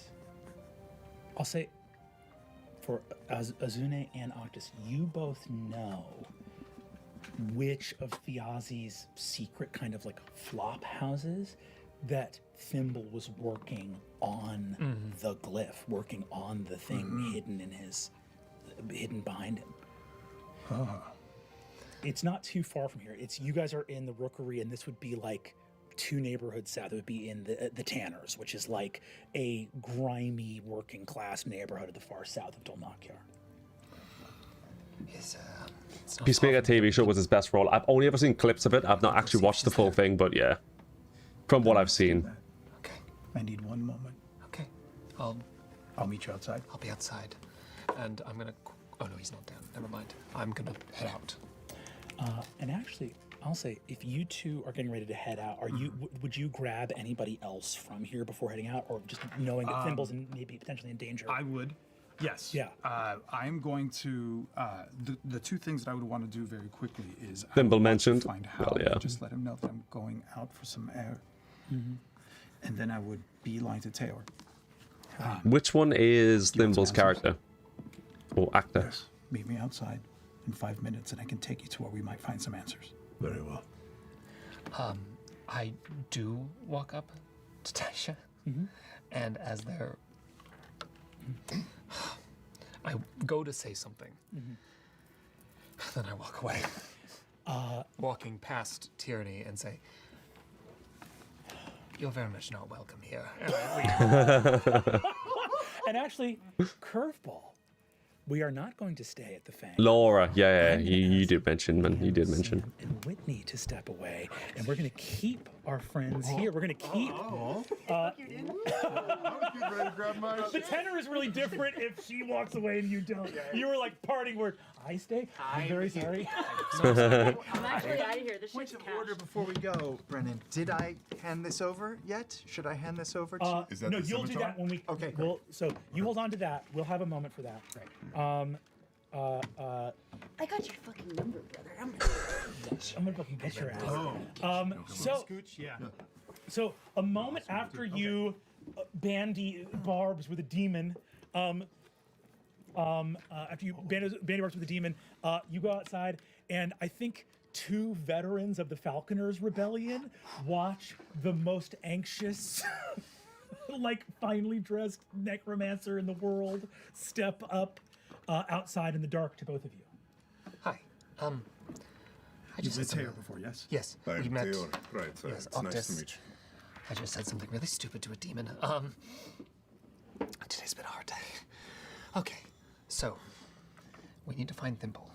I'll say, for Azune and Octus, you both know which of Thiazi's secret kind of like flop houses that Thimble was working on the glyph, working on the thing hidden behind him. It's not too far from here. You guys are in the Rookery, and this would be like 2 neighborhoods south. It would be in the Tanners, which is like a grimy working class neighborhood at the far south of Dolmakyar. Peacemaker TV show was his best role. I've only ever seen clips of it. I've not actually watched the full thing, but yeah, from what I've seen. Okay. I need one moment. Okay. I'll meet you outside. I'll be outside, and I'm gonna. Oh no, he's not down. Never mind. I'm gonna head out. And actually, I'll say, if you two are getting ready to head out, would you grab anybody else from here before heading out, or just knowing that Thimble's maybe potentially in danger? I would. Yes. Yeah. I'm going to. The 2 things that I would want to do very quickly is. Thimble mentioned. Find Hal. Well, yeah. Just let him know that I'm going out for some air. And then I would beeline to Tayor. Which one is Thimble's character? Or actor? Yes. Meet me outside in 5 minutes, and I can take you to where we might find some answers. Very well. I do walk up to Tasha, and as they're... I go to say something, then I walk away. Walking past Tyranny and say, "You're very much not welcome here." And actually, curveball. We are not going to stay at the Fang. Laura, yeah, you did mention, man. You did mention. Sam and Whitney to step away, and we're going to keep our friends here. We're going to keep. The tenor is really different if she walks away and you don't. You were like parting word. I stay. I'm very sorry. I'm actually out of here. This Point shit's of cash. order before we go, Brennan. Did I hand this over yet? Should I hand this over to you? Is that no, the you'll do scimitar? that when we. Okay, So you hold on to that. We'll have a moment for that. I got your fucking number, brother. I'm gonna fucking get your ass. Oh. So Scooch, yeah. So a moment after you bandy barbs with a demon, after you bandy barbs with a demon, you go outside, and I think 2 veterans of the Falconers Rebellion watch the most anxious, like finely dressed necromancer in the world step up outside in the dark to both of you. Hi. I You've just met said Teo something. before, yes? Yes. I'm We met. Teo. Right, Yes, it's nice to Octus. meet you. I just said something really stupid to a demon. Today's been a hard day. Okay, so we need to find Thimble.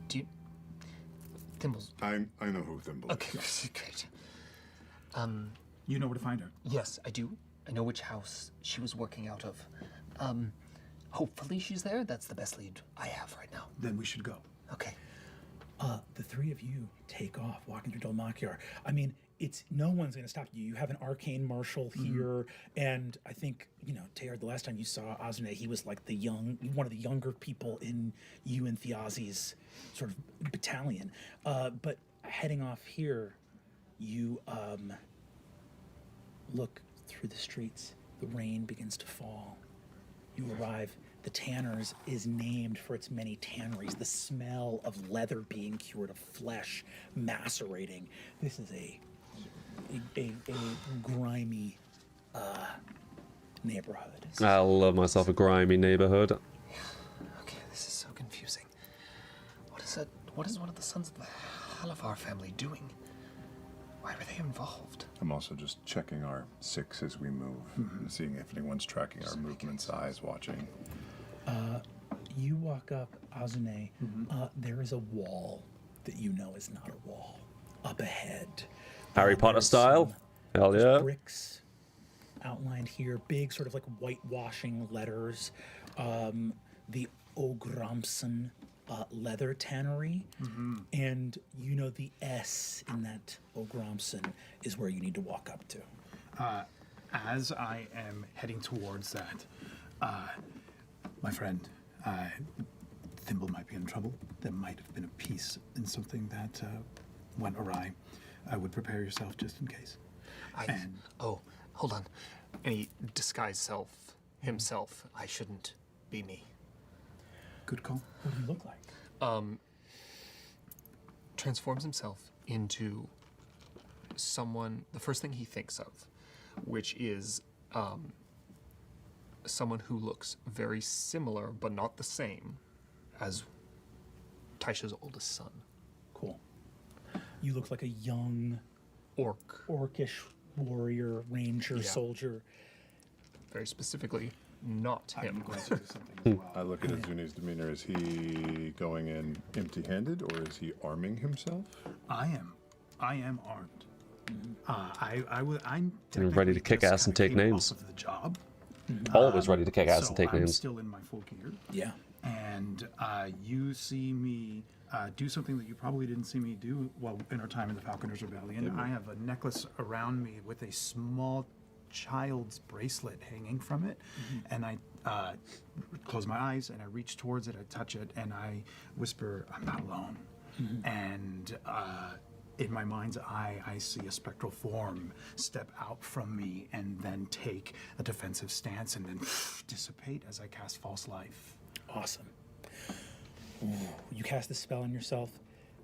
Do you? Thimble's. I know who Thimble is. Okay, great. You know where to find her? Yes, I do. I know which house she was working out of. Hopefully she's there. That's the best lead I have right now. Then we should go. Okay. The 3 of you take off, walking through Dol Makyar. I mean, no one's going to stop you. You have an arcane marshal here, and I think, Teod, the last time you saw Azune, he was like one of the younger people in you and Thiazi's sort of battalion. But heading off here, you look through the streets. The rain begins to fall. You arrive. The Tanner's is named for its many tanneries. The smell of leather being cured, of flesh macerating. This is a grimy neighborhood. I love myself a grimy neighborhood. Okay, this is so confusing. What is one of the sons of the Halavar family doing? Why were they involved? I'm also just checking our 6 as we move, seeing if anyone's tracking our movements, eyes watching. You walk up, Azune. There is a wall that you know is not a wall. Up ahead. Harry Potter style? Hell yeah. Bricks outlined here, big sort of like whitewashing letters. The Ogramson leather tannery. And you know the S in that Ogramson is where you need to walk up to. As I am heading towards that, my friend, Thimble might be in trouble. There might have been a piece in something that went awry. I would prepare yourself just in case. Oh, hold on. Any disguised himself. I shouldn't be me. Good call. What do you look like? Transforms himself into someone, the first thing he thinks of, which is someone who looks very similar, but not the same, as Taisha's oldest son. Cool. You look like a young orcish warrior, ranger, soldier. Very specifically, not him. I look at Azune's demeanor. Is he going in empty-handed, or is he arming himself? I am armed. I'm You're ready to kick ass and take names. off of the job. Always ready to kick ass and take I'm names. still in my full gear. Yeah. And you see me do something that you probably didn't see me do while in our time in the Falconers Rebellion. I have a necklace around me with a small child's bracelet hanging from it, and I close my eyes and I reach towards it, I touch it, and I whisper, "I'm not alone." And in my mind's eye, I see a spectral form step out from me and then take a defensive stance and then dissipate as I cast False Life. Awesome. Ooh, you cast the spell on yourself.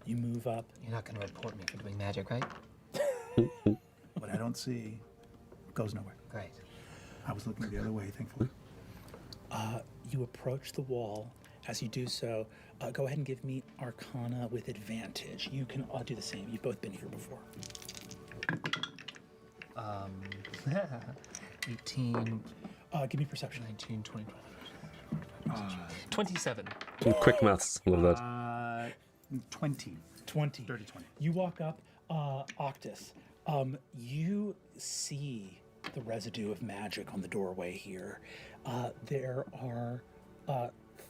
You move up. You're not going to report me for doing magic, right? What I don't see goes nowhere. Great. I was looking the other way, thankfully. You approach the wall. As you do so, go ahead and give me Arcana with advantage. You can do the same. You've both been here before. 18. Give me perception. 19, 20, 27. Some quick maths. Love that. 20. 20. Dirty 20. You walk up, Octus. You see the residue of magic on the doorway here. There are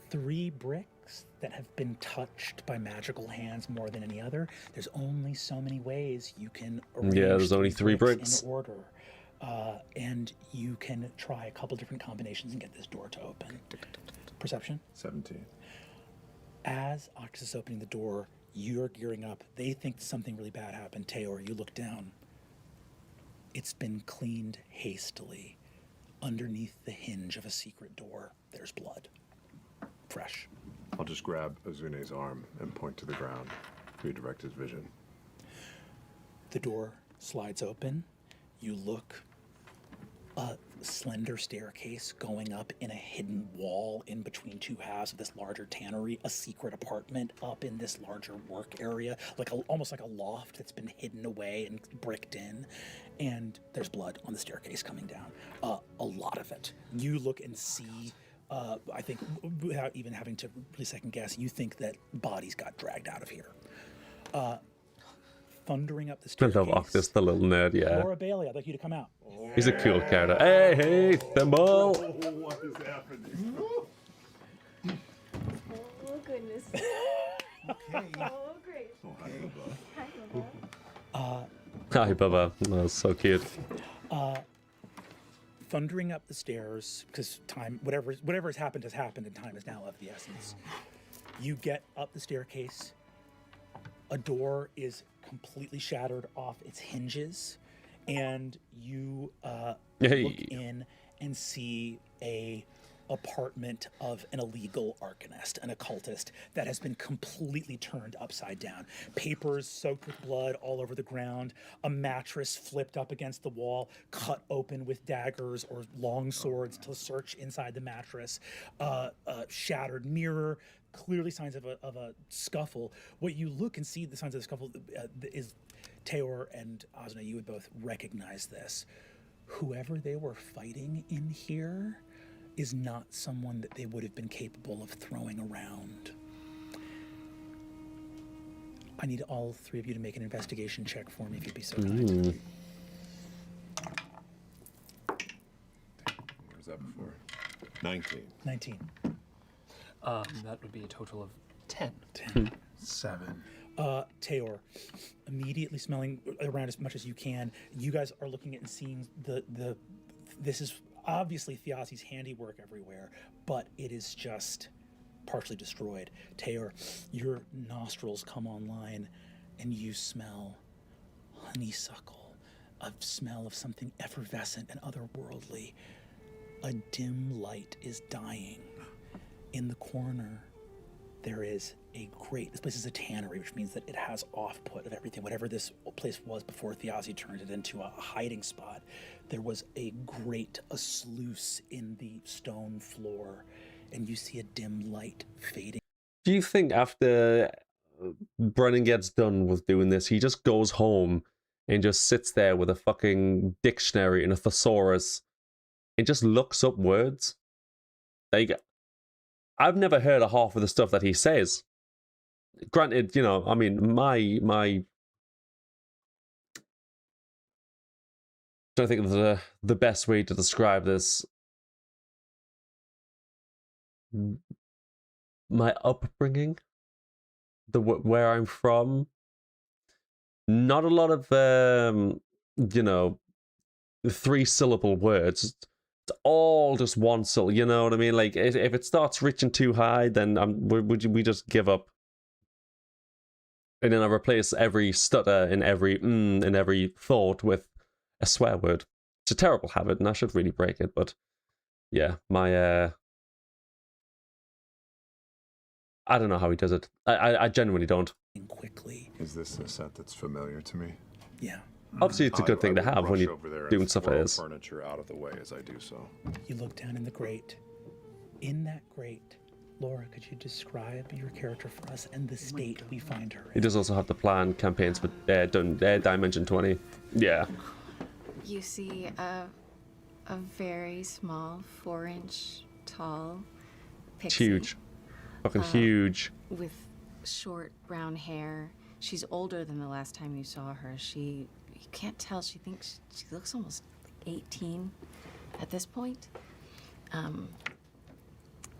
3 bricks that have been touched by magical hands more than any other. There's only so many ways you can arrange there's only 3 bricks. in order. And you can try a couple different combinations and get this door to open. Perception? 17. As Octus is opening the door, you're gearing up. They think something really bad happened. Teor, you look down. It's been cleaned hastily. Underneath the hinge of a secret door, there's blood. Fresh. I'll just grab Azune's arm and point to the ground, redirect his vision. The door slides open. You look. A slender staircase going up in a hidden wall in between two halves of this larger tannery, a secret apartment up in this larger work area, like almost like a loft that's been hidden away and bricked in. And there's blood on the staircase coming down. A lot of it. You look and see, I think, without even having to really second guess, you think that bodies got dragged out of here. Thundering up the I staircase. love Octus, the little nerd, yeah. Laura Bailey, I'd like you to come out. He's a cool character. Hey, Thimble! What is happening? Oh, goodness. Okay. Oh, great. Oh, hi, Bubba. Hi, Bubba. Hi, Bubba. That's so cute. Thundering up the stairs, because time, whatever has happened, and time is now of the essence. You get up the staircase. A door is completely shattered off its hinges, and you look in and see a apartment of an illegal arcanist, an occultist, that has been completely turned upside down. Papers soaked with blood all over the ground, a mattress flipped up against the wall, cut open with daggers or long swords to search inside the mattress, a shattered mirror, clearly signs of a scuffle. What you look and see the signs of the scuffle is Teor and Azna, you would both recognize this. Whoever they were fighting in here is not someone that they would have been capable of throwing around. I need all three of you to make an investigation check for me, if you'd be so kind. Where's that before? 19. 19. That would be a total of 10. 10. 7. Teor, immediately smelling around as much as you can, you guys are looking at and seeing this is obviously Thiazi's handiwork everywhere, but it is just partially destroyed. Teor, your nostrils come online and you smell honeysuckle, a smell of something effervescent and otherworldly. A dim light is dying. In the corner, there is this place is a tannery, which means that it has off-put of everything. Whatever this place was before Thiazi turned it into a hiding spot, there was a grate, a sluice in the stone floor, and you see a dim light fading. Do you think after Brennan gets done with doing this, he just goes home and just sits there with a fucking dictionary and a thesaurus and just looks up words? Like, I've never heard of half of the stuff that he says. Granted, you know, I mean, my don't think the best way to describe this. My upbringing, where I'm from, not a lot of you know, 3-syllable words. It's all just one syllable. You know what I mean? Like if it starts reaching too high, then we just give up. And then I replace every stutter and every thought with a swear word. It's a terrible habit, and I should really break it. But yeah, my I don't know how he does it. I genuinely don't. Quickly. Is this a set that's familiar to me? Yeah. Obviously, it's a good thing to have when you're doing stuff like this. Furniture out of the way as I do so. You look down in the grate. In that grate, Laura, could you describe your character for us and the state we find her in? He does also have to plan campaigns for Dimension 20. Yeah. You see a very small, 4-inch tall It's pixie. huge. Fucking huge. With short brown hair. She's older than the last time you saw her. You can't tell. She thinks she looks almost 18 at this point.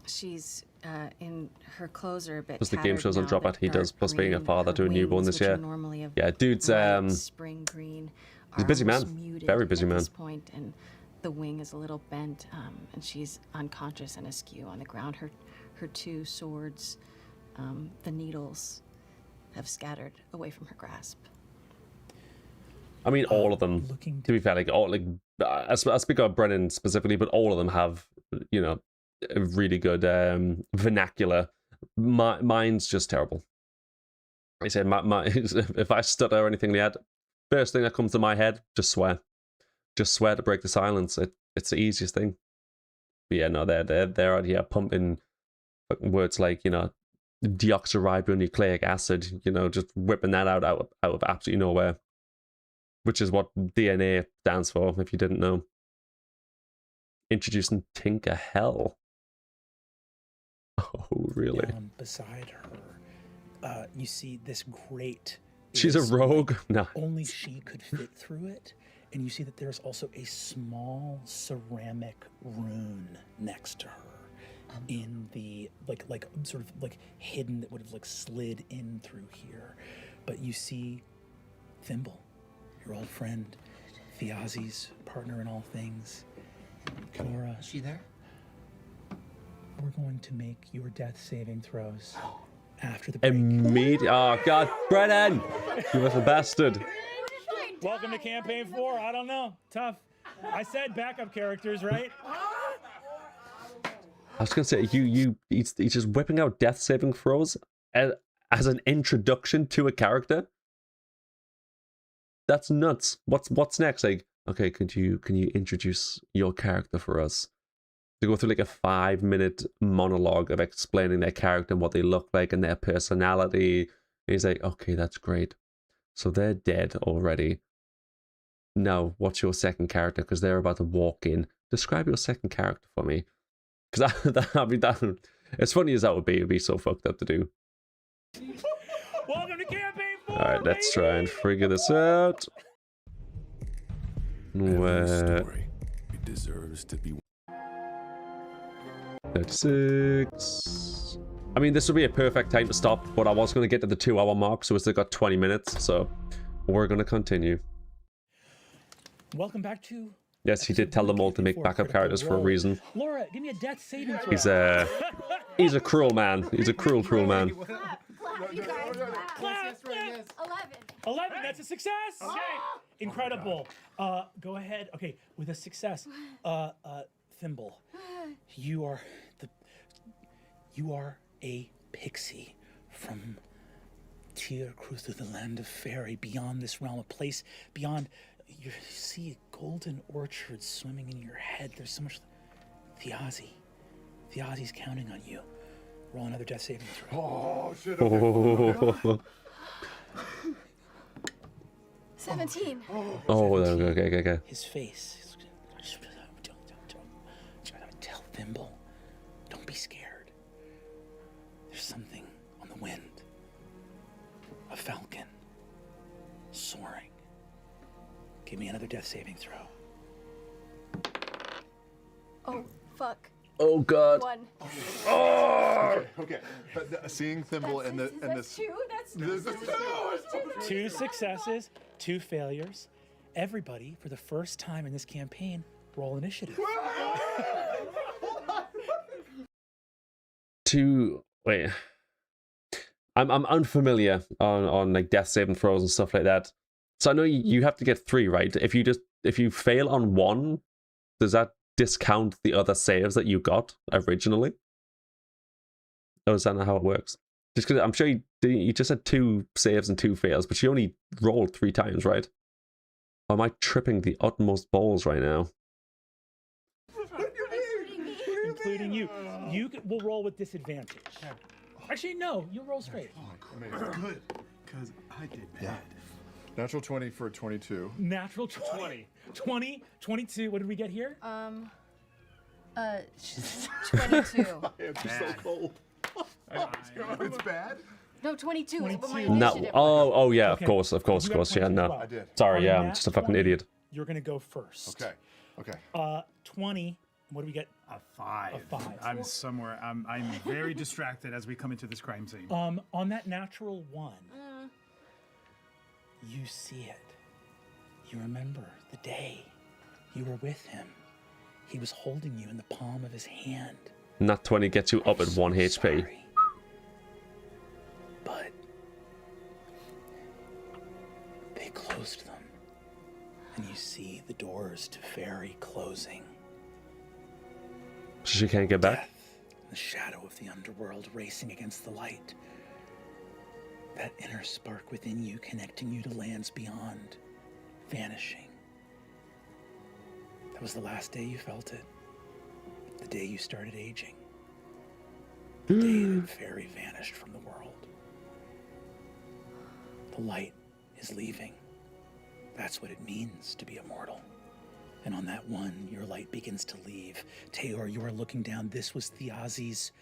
She's in her clothes are a bit. Plus the game shows on tattered now, Dropout, he but does, dark plus being a green. father to a Her newborn wings, this which are year. normally a Yeah, dude's light spring green, he's a are busy man. almost muted Very busy at man. this point, and the wing is a little bent, and she's unconscious and askew on the ground. Her two swords the needles have scattered away from her grasp. I mean, all of them. To be fair, like I speak about Brennan specifically, but all of them have, you know, a really good vernacular. Mine's just terrible. I said, if I stutter or anything like that, first thing that comes to my head, just swear to break the silence. It's the easiest thing. But yeah, no, they're out here pumping fucking words like, you know, deoxyribonucleic acid, you know, just whipping that out of absolutely nowhere. Which is what DNA stands for, if you didn't know. Introducing Tinker Hell. Oh, really? Down beside her, you see this grate. She's a rogue? No. Only she could fit through it. And you see that there's also a small ceramic rune next to her. In the, like sort of like hidden, that would have like slid in through here. But you see Thimble, your old friend, Thiazi's partner in all things. Laura. Is she there? We're going to make your death saving throws after the break. Oh, God. Brennan! You little bastard. Welcome to campaign 4. I don't know. Tough. I said backup characters, right? I was going to say, he's just whipping out death saving throws as an introduction to a character. That's nuts. What's next? Like, okay, can you introduce your character for us? To go through like a 5-minute monologue of explaining their character and what they look like and their personality. And he's like, okay, that's great. So they're dead already. Now, what's your second character? Because they're about to walk in. Describe your second character for me. Because that as funny as that would be, it'd be so fucked up to do. Welcome to campaign 4. All right, let's try and figure this out. Story, it deserves to be. 36. I mean, this would be a perfect time to stop, but I was going to get to the 2-hour mark, so we still got 20 minutes, so we're going to continue. Welcome back to... Yes, he did tell them all to make backup characters for a reason. Laura, give me a death saving throw. He's a cruel man. He's a cruel man. You guys, clap. 11, that's a success. Okay. Incredible. Go ahead. Okay, with a success. Thimble, you are a pixie from Tyr cruise through the land of fairy, beyond this realm, a place beyond. You see golden orchards swimming in your head. There's so much. Thiazi's counting on you. Roll another death saving throw. Oh, shit. Okay. 17. Oh, okay. His face. Tell Thimble, don't be scared. There's something on the wind. A falcon soaring. Give me another death saving throw. Oh, fuck. Oh, God. 1. Oh! Okay. Seeing Thimble and the... That's 2. That's 2. 2 successes, 2 failures. Everybody, for the first time in this campaign, roll initiative. Wait. I'm unfamiliar on like death saving throws and stuff like that. So I know you have to get 3, right? If you fail on 1, does that discount the other saves that you got originally? Or is that not how it works? Just because I'm sure you just had 2 saves and 2 fails, but you only rolled 3 times, right? Or am I tripping the utmost balls right now? Including you. You will roll with disadvantage. Actually, no, you'll roll straight. Good, because I did bad. Natural 20 for 22. Natural 20. 20, 22. What did we get here? 22. It's so cold. It's bad? No, 22 is what my No. initiative was. Oh yeah, Okay. of course. Yeah, no. I did. Sorry, On yeah, I'm nat just a fucking 20, idiot. You're going to go first. Okay. 20. What do we get? A 5. A 5. I'm somewhere. I'm very distracted as we come into this crime scene. On that natural 1, you see it. You remember the day you were with him. He was holding you in the palm of his hand. Nat 20 gets you up at 1 HP. doors to fairy closing. She can't get back. The shadow of the underworld racing against the light. That inner spark within you connecting you to lands beyond, vanishing. That was the last day you felt it. The day you started aging. The day that fairy vanished from the world. The light is leaving. That's what it means to be immortal. And on that one, your light begins to leave. Tayor, you are looking down. This was Thiazi's,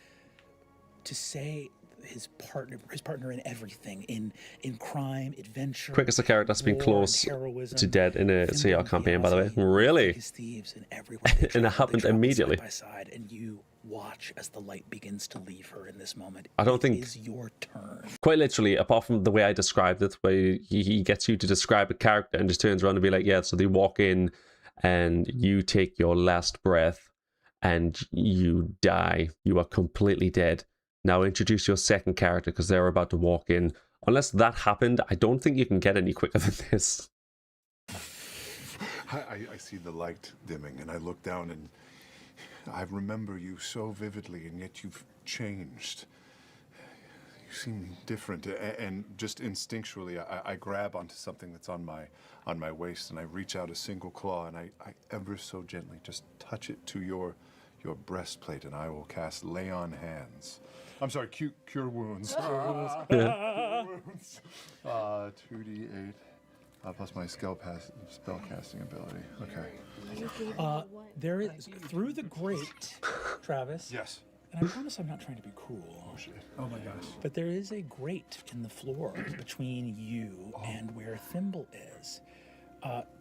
to say his partner in everything, in crime, adventure. Quickest character that's been war, close heroism, to dead in a CR campaign, by the way. Really? thieves and And it happened immediately. Side by side, and you watch as the light begins to leave her in this moment. I don't It think- is your turn. Quite literally, apart from the way I described it, where he gets you to describe a character and just turns around and be like, yeah, so they walk in and you take your last breath and you die. You are completely dead. Now introduce your second character because they're about to walk in. Unless that happened, I don't think you can get any quicker than this. I see the light dimming, and I look down, and I remember you so vividly, and yet you've changed. You seem different, and just instinctually, I grab onto something that's on my waist, and I reach out a single claw, and I ever so gently just touch it to your breastplate, and I will cast Lay on Hands. I'm sorry, Cure Wounds. Cure Wounds. 2d8 plus my spell casting ability. Okay. There is, through the grate, Travis. Yes. And I promise I'm not trying to be cruel. Oh shit. Oh my gosh. But there is a grate in the floor between you and where Thimble is.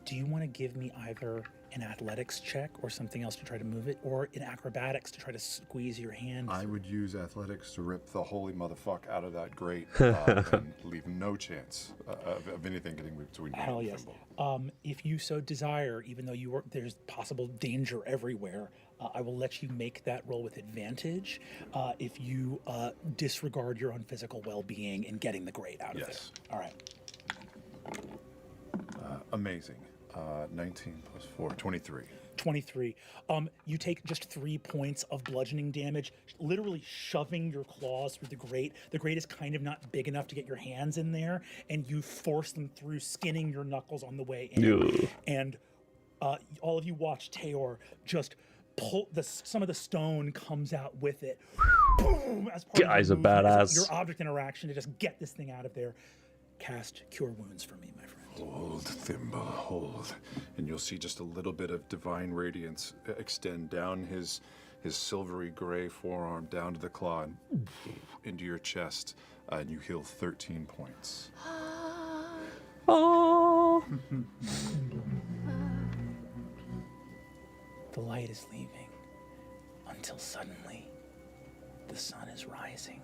Do you want to give me either an athletics check or something else to try to move it, or in acrobatics to try to squeeze your hand? I would use athletics to rip the holy motherfuck out of that grate and leave no chance of anything getting between me Hell and yes. Thimble. If you so desire, even though there's possible danger everywhere, I will let you make that roll with advantage if you disregard your own physical well-being in getting the grate out of there. All right. Amazing. 19 plus 4, 23. 23. You take just 3 points of bludgeoning damage, literally shoving your claws through the grate. The grate is kind of not big enough to get your hands in there, and you force them through, skinning your knuckles on the way in. Ew. And all of you watch Tayor just pull some of the stone comes out with it. Boom! As part Guy's of a your movement, badass. as your object interaction to just get this thing out of there. Cast Cure Wounds for me, my friend. Hold, Thimble, hold. And you'll see just a little bit of divine radiance extend down his silvery gray forearm down to the claw and into your chest, and you heal 13 points. Oh. The light is leaving until suddenly the sun is rising.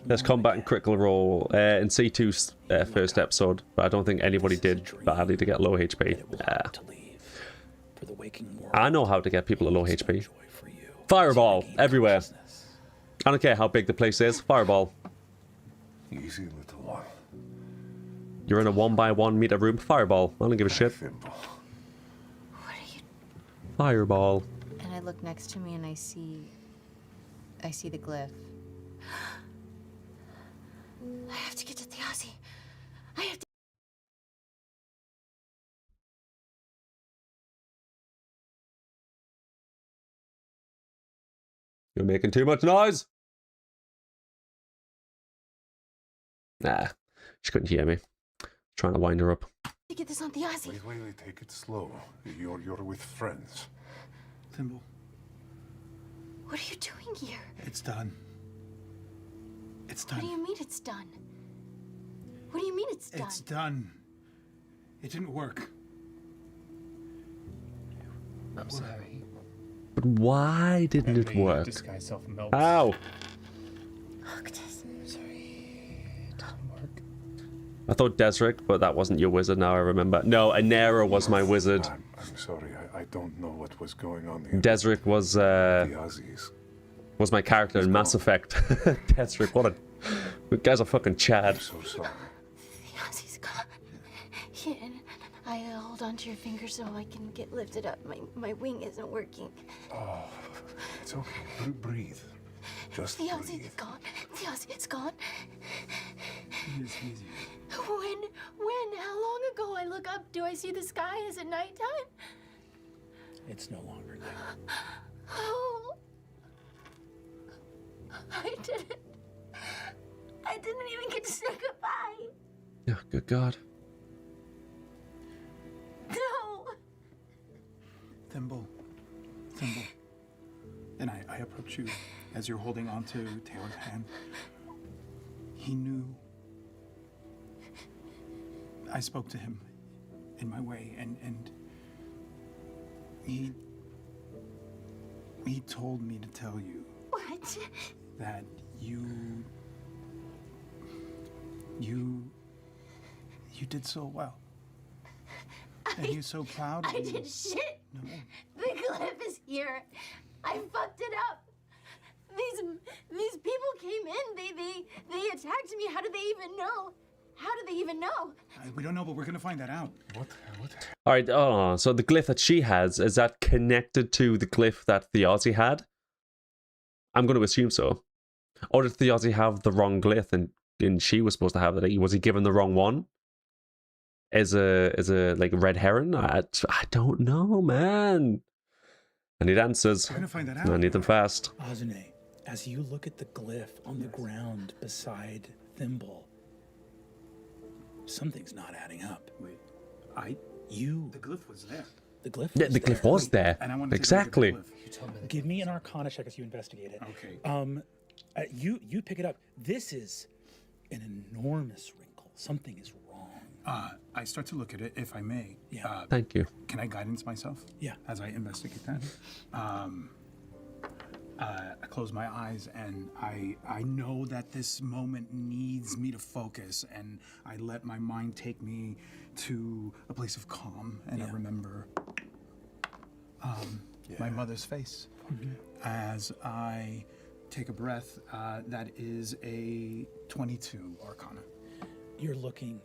There's combat and critical roll in C2's first episode, but I don't think anybody did badly to get low HP. For the waking world. I know how to get people at low HP. Fireball everywhere. I don't care how big the place is. Fireball. Easy, little one. You're in a 1x1 meter room. Fireball. I don't give a shit. Fireball. And I look next to me and I see the glyph. I have to get to Thiazi. I have to. You're making too much noise. Nah, she couldn't hear me. Trying to wind her up. To get this on Thiazi. Wait, take it slow. You're with friends. Thimble. What are you doing here? It's done. It's What do done. you mean it's done? What do you mean it's done? It's done. It didn't work. I'm sorry. But why didn't it work? Disguise self melts. Ow! I'm sorry. It didn't work. I thought Desric, but that wasn't your wizard. Now I remember. No, Anera was my wizard. I'm sorry, I don't know what was going on there. Desric was my character in Mass Effect. Desric, what a... The guy's a fucking Chad. I'm so sorry. Thiazi's gone. I hold onto your finger so I can get lifted up. My wing isn't working. Oh, it's okay. Breathe. Just The Aussie breathe. is gone. The Aussie is gone. Easy. When? How long ago? I look up. Do I see the sky? Is it nighttime? It's no longer there. Oh. I didn't even get to say goodbye. Yeah, good God. No. Thimble. And I approach you as you're holding onto Taylor's hand. He knew. I spoke to him in my way, and he told me to tell you What? that you did so well. And he's so proud of I you. did shit. No. The cliff is here. I fucked it up. These people came in. They attacked me. How did they even know? How did they even know? We don't know, but we're gonna find that out. What? All right. Oh, so the glyph that she has, is that connected to the glyph that the Aussie had? I'm going to assume so. Or did the Aussie have the wrong glyph and she was supposed to have it? Was he given the wrong one? As a like red heron? I don't know, man. I need answers. We're gonna find that out. I need them fast. Azune, as you look at the glyph on the ground beside Thimble, something's not adding up. Wait, the glyph was there. The glyph. Yeah, the glyph was there. And I want to Exactly. Give me an Arcana check as you investigate it. Okay. You pick it up. This is an enormous wrinkle. Something is wrong. I start to look at it, if I may. Yeah. Thank you. Can I guidance myself? Yeah. As I investigate that. I close my eyes and I know that this moment needs me to focus, and I let my mind take me to a place of calm, and I remember my mother's face as I take a breath. That is a 22 Arcana. You're looking.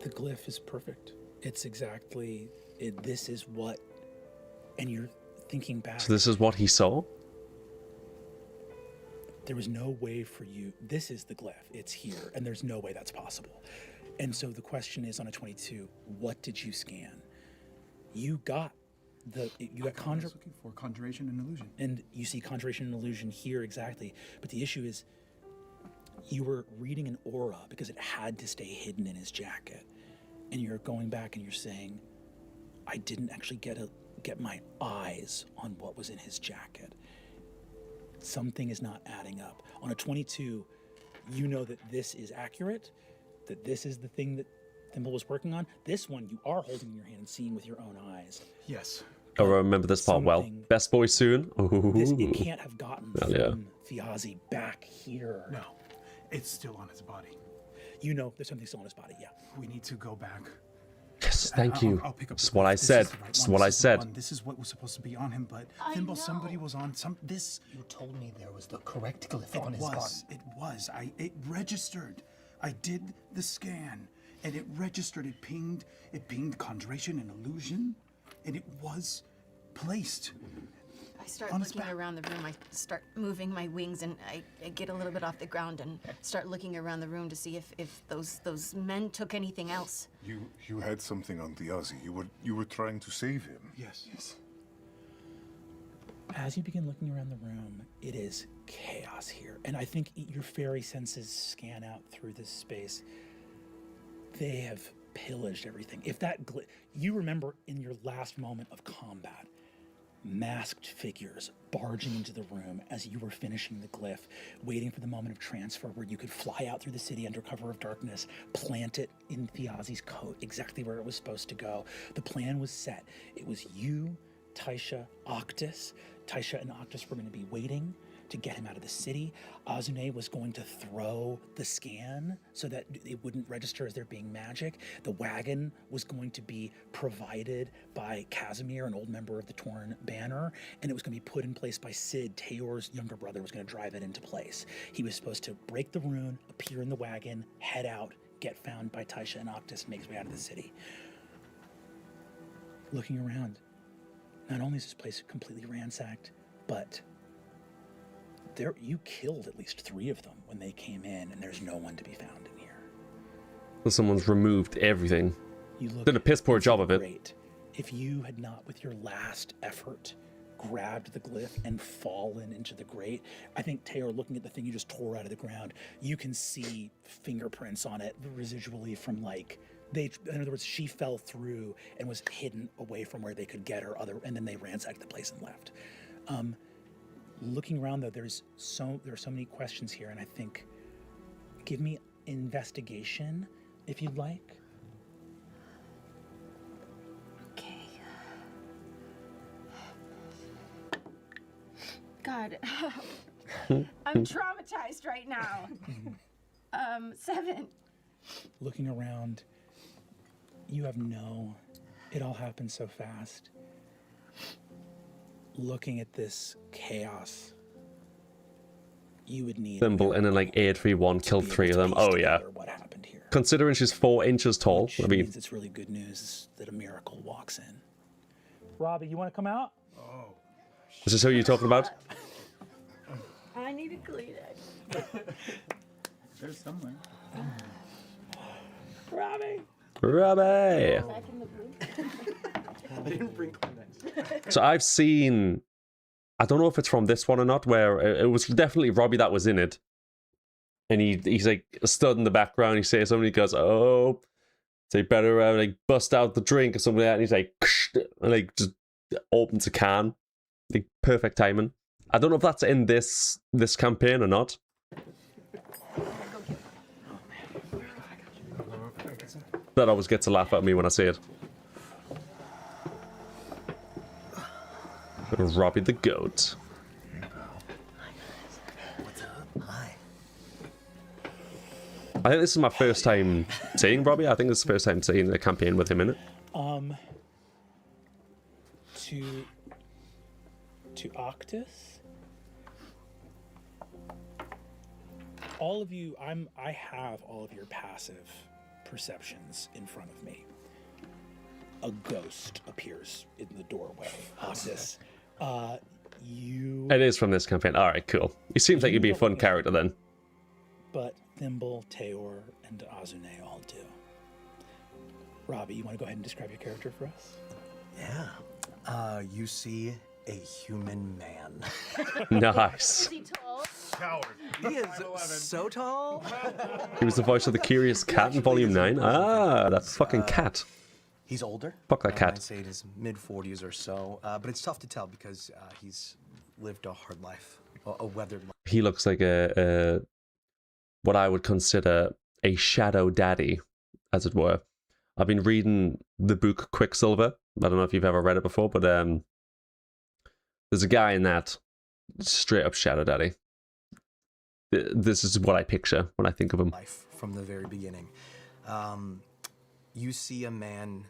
The glyph is perfect. It's exactly this is what, and you're thinking back. So this is what he saw? There was no way for you. This is the glyph. It's here, and there's no way that's possible. And so the question is, on a 22, what did you scan? You got looking for conjuration and illusion. And you see conjuration and illusion here exactly. But the issue is, you were reading an aura because it had to stay hidden in his jacket. And you're going back and you're saying, I didn't actually get my eyes on what was in his jacket. Something is not adding up. On a 22, you know that this is accurate, that this is the thing that Thimble was working on. This one you are holding in your hand and seeing with your own eyes. Yes. I remember this part well. Best boy soon. It can't have gotten Hell yeah. from Thiazi back here. No, it's still on his body. You know there's something still on his body, yeah. We need to go back. Yes, thank you. I'll pick up This is the what I glyph. This said. is the right This is one. what I This is the said. one. This is what was supposed to be on him, but I Thimble, know. somebody was on this. You told me there was the correct glyph It on his was. body. It was. It registered. I did the scan, and it registered. It pinged conjuration and illusion, and it was placed. I start On his looking back. around the room. I start moving my wings, and I get a little bit off the ground and start looking around the room to see if those men took anything else. You had something on the Aussie. You were trying to save him. Yes. As you begin looking around the room, it is chaos here. And I think your fairy senses scan out through this space. They have pillaged everything. If that you remember in your last moment of combat, masked figures barging into the room as you were finishing the glyph, waiting for the moment of transfer where you could fly out through the city under cover of darkness, plant it in Thiazi's coat exactly where it was supposed to go. The plan was set. It was you, Taisha, Octus. Taisha and Octus were going to be waiting to get him out of the city. Azune was going to throw the scan so that it wouldn't register as there being magic. The wagon was going to be provided by Casimir, an old member of the Torn Banner, and it was going to be put in place by Sid, Tayor's younger brother, was going to drive it into place. He was supposed to break the rune, appear in the wagon, head out, get found by Taisha and Octus and make his way out of the city. Looking around, not only is this place completely ransacked, but you killed at least 3 of them when they came in, and there's no one to be found in here. Well, someone's removed everything. You look Did a piss poor job of it. great. If you had not, with your last effort, grabbed the glyph and fallen into the grate, I think, Taylor, looking at the thing you just tore out of the ground, you can see fingerprints on it residually from in other words, she fell through and was hidden away from where they could get her, and then they ransacked the place and left. Looking around though, there are so many questions here, and I think, give me investigation if you'd like. Okay. God, I'm traumatized right now. 7. Looking around, you have it all happened so fast. Looking at this chaos, you would need Thimble and then like 8-3-1 killed 3 of them. Oh yeah. what happened here. Considering she's 4 inches tall, Which I mean, means it's really good news that a miracle walks in. Robbie, you want to come out? Oh. is this who you're talking about? I need a Kleenex. There's somewhere. Robbie! Robbie! Back in the blue. I didn't bring Kleenex. So I've seen, I don't know if it's from this one or not, where it was definitely Robbie that was in it. And he's like stood in the background, he says something, he goes, oh, so you better like bust out the drink or something like that. And he's like, and like just opens a can. Like perfect timing. I don't know if that's in this campaign or not. That always gets a laugh at me when I say it. Robbie the goat. What's up? Hi. I think this is my first time seeing Robbie. I think this is the first time seeing a campaign with him in it. To Octus, all of you, I have all of your passive perceptions in front of me. A ghost appears in the doorway. Octus, It is from this campaign. All right, cool. He seems like he'd be a fun character then. But Thimble, Teor, and Azune all do. Robbie, you want to go ahead and describe your character for us? Yeah. You see a human man. Nice. Is he tall? Coward. He is so tall. He was the voice of the Curious Cat in Volume 9. Ah, that fucking cat. He's older. Fuck that cat. I'd say in his mid-40s or so. But it's tough to tell because he's lived a hard life, a weathered life. He looks like a what I would consider a shadow daddy, as it were. I've been reading the book Quicksilver. I don't know if you've ever read it before, but there's a guy in that, straight up shadow daddy. This is what I picture when I think of him. Life from the very beginning. You see a man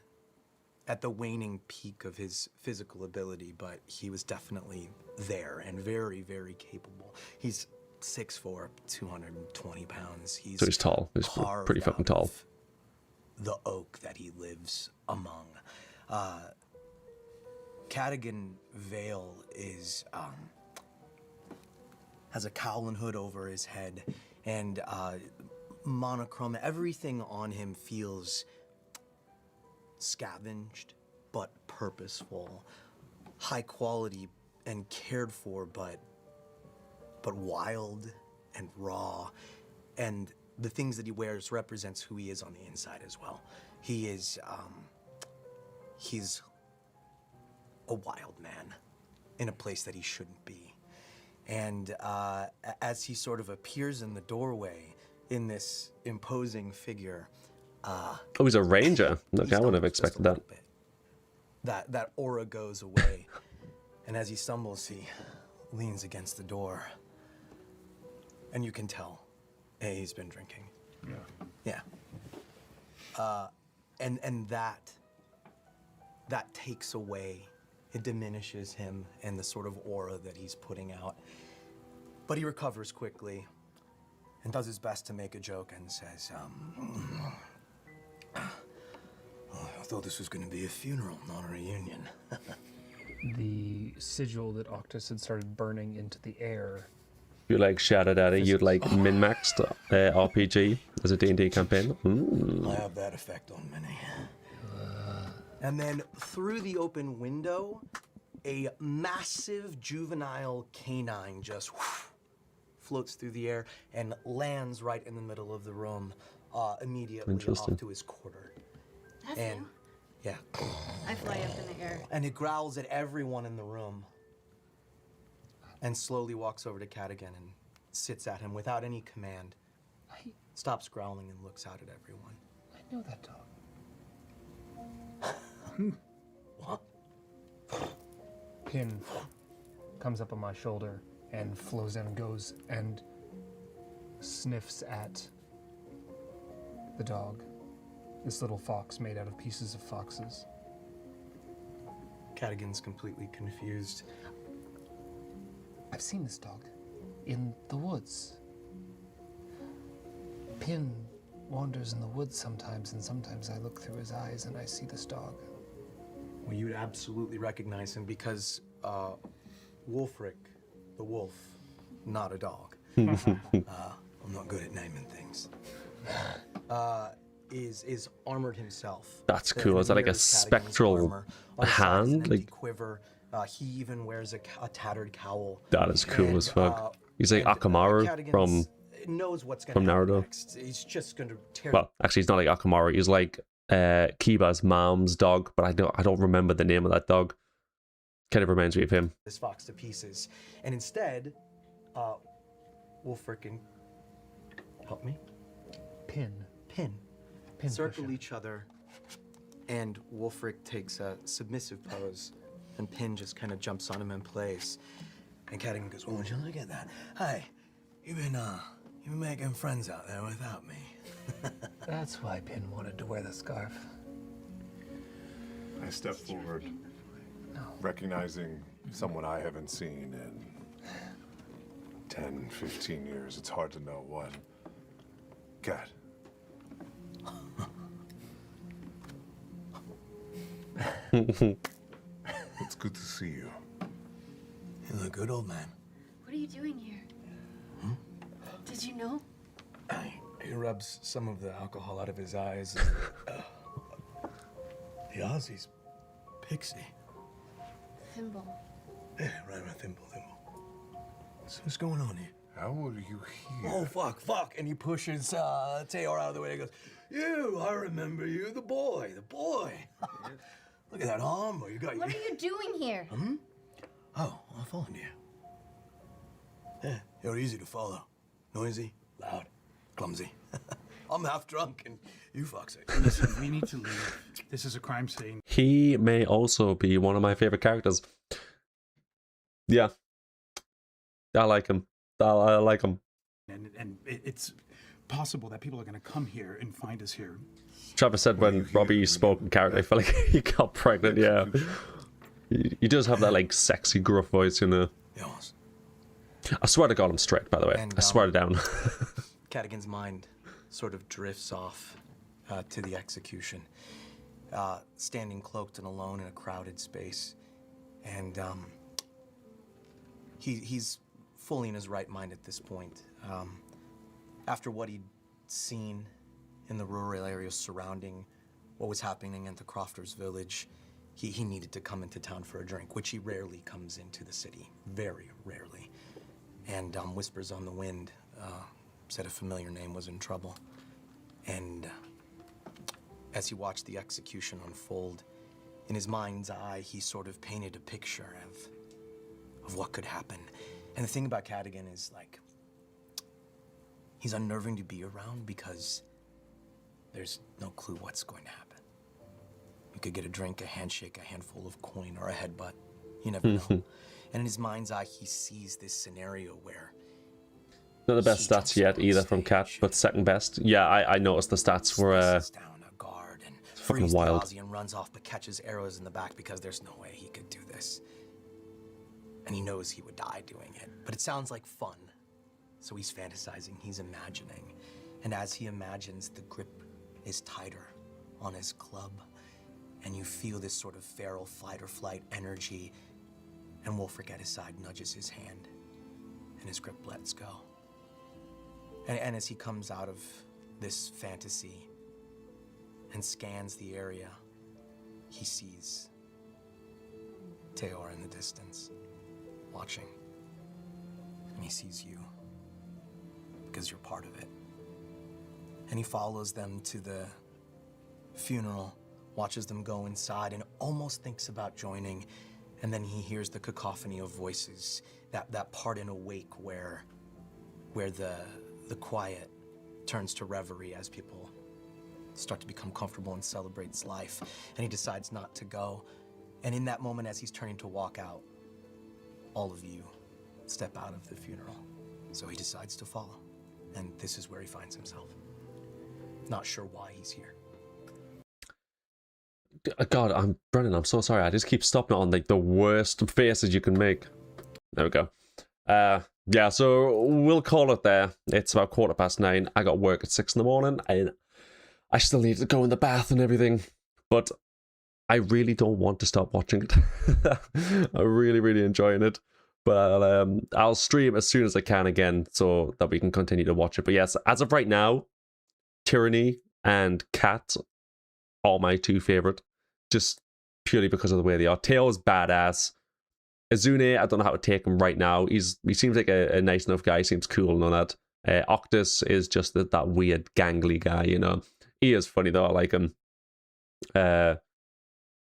at the waning peak of his physical ability, but he was definitely there and very, very capable. He's 6'4", 220 pounds. So he's tall. He's pretty fucking tall. The oak that he lives among. Cadigan Vale is has a cowl and hood over his head, and monochrome. Everything on him feels scavenged but purposeful, high quality and cared for, but wild and raw. And the things that he wears represents who he is on the inside as well. He is he's a wild man in a place that he shouldn't be. And as he sort of appears in the doorway in this imposing figure, oh, he's a ranger. Look, I wouldn't have expected that. That aura goes away. And as he stumbles, he leans against the door. And you can tell, he's been drinking. Yeah. And that takes away, it diminishes him and the sort of aura that he's putting out. But he recovers quickly, and does his best to make a joke and says, I thought this was going to be a funeral, not a reunion. The sigil that Octus had started burning into the air. You like shouted at it, you'd like min-maxed RPG as a D&D campaign. I have that effect on many. And then through the open window, a massive juvenile canine just floats through the air and lands right in the middle of the room, immediately off to his quarter. That's and new. yeah, I fly up in the air. and it growls at everyone in the room, and slowly walks over to Cadigan and sits at him without any command. Stops growling and looks out at everyone. I know that dog. What? Pin comes up on my shoulder and flows in and goes and sniffs at the dog. This little fox made out of pieces of foxes. Cadigan's completely confused. I've seen this dog in the woods. Pin wanders in the woods sometimes, and sometimes I look through his eyes and I see this dog. Well, you would absolutely recognize him because Wolfric, the wolf, not a dog. I'm not good at naming things. Is armored himself. That's cool. Is that like a spectral hand? Like quiver. He even wears a tattered cowl. that is cool as fuck. He's like Akamaru from knows what's from Naruto. next. He's just going to tear. Well, actually, he's not like Akamaru. He's like Kiba's mom's dog, but I don't remember the name of that dog. Kind of reminds me of him. This fox to pieces, and instead, Wolfric and help me. Pin circle each other, and Wolfric takes a submissive pose, and Pin just kind of jumps on him and plays. And Cadigan goes, "Oh, would you look at that? Hey, you've been making friends out there without me." That's why Pin wanted to wear the scarf. I step forward, recognizing someone I haven't seen in 10, 15 years. It's hard to know what. Cat. It's good to see you. You look good, old man. What are you doing here? Did you know? He rubs some of the alcohol out of his eyes. The Aussie's Pixie. Thimble. Yeah, right, Thimble. So what's going on here? How are you here? Oh, fuck. And he pushes Teor out of the way and goes, "You, I remember you, the boy. Look at that arm. You got What are you doing here? Oh, I followed you. Yeah, you're easy to follow. Noisy, loud, clumsy. I'm half drunk and you fucks it. Listen, we need to leave. This is a crime scene. He may also be one of my favorite characters. Yeah, I like him. I like him. And it's possible that people are going to come here and find us here. Travis said when Robbie spoke in character, I felt like he got pregnant. Yeah, he does have that like sexy gruff voice, you know. Yes. I swear to God, I'm straight. By the way, And, I swear down. Cadigan's mind sort of drifts off to the execution, standing cloaked and alone in a crowded space, and he's fully in his right mind at this point. After what he'd seen in the rural areas surrounding what was happening at the Crofters' village, he needed to come into town for a drink, which he rarely comes into the city, very rarely. And whispers on the wind said a familiar name was in trouble. And as he watched the execution unfold, in his mind's eye, he sort of painted a picture of what could happen. And the thing about Cadigan is, like, he's unnerving to be around because there's no clue what's going to happen. You could get a drink, a handshake, a handful of coin, or a headbutt. You never know. And in his mind's eye, he sees this scenario where Not the best stats yet either from Cat, but second best. Yeah, I noticed the stats were fucking frees wild. the Aussie and runs off, but catches arrows in the back because there's no way he could do this. And he knows he would die doing it. But it sounds like fun. So he's fantasizing, he's imagining. And as he imagines, the grip is tighter on his club. And you feel this sort of feral fight or flight energy. And Wolfric at his side nudges his hand. And his grip lets go. And as he comes out of this fantasy and scans the area, he sees Teor in the distance, watching. And he sees you, because you're part of it. And he follows them to the funeral, watches them go inside, and almost thinks about joining. And then he hears the cacophony of voices, that part in Awake where the quiet turns to reverie as people start to become comfortable and celebrates life. And he decides not to go. And in that moment, as he's turning to walk out, all of you step out of the funeral. So he decides to follow. And this is where he finds himself. Not sure why he's here. God, Brennan, I'm so sorry. I just keep stopping on like the worst faces you can make. There we go. Yeah, so we'll call it there. It's about 9:15. I got work at 6 in the morning, and I still need to go in the bath and everything. But I really don't want to stop watching it. I'm really, really enjoying it. But I'll stream as soon as I can again so that we can continue to watch it. But yes, as of right now, Tyranny and Cat are my two favorite, just purely because of the way they are. Teo's badass. Azune, I don't know how to take him right now. He seems like a nice enough guy. He seems cool and all that. Octus is just that weird gangly guy, you know. He is funny though. I like him.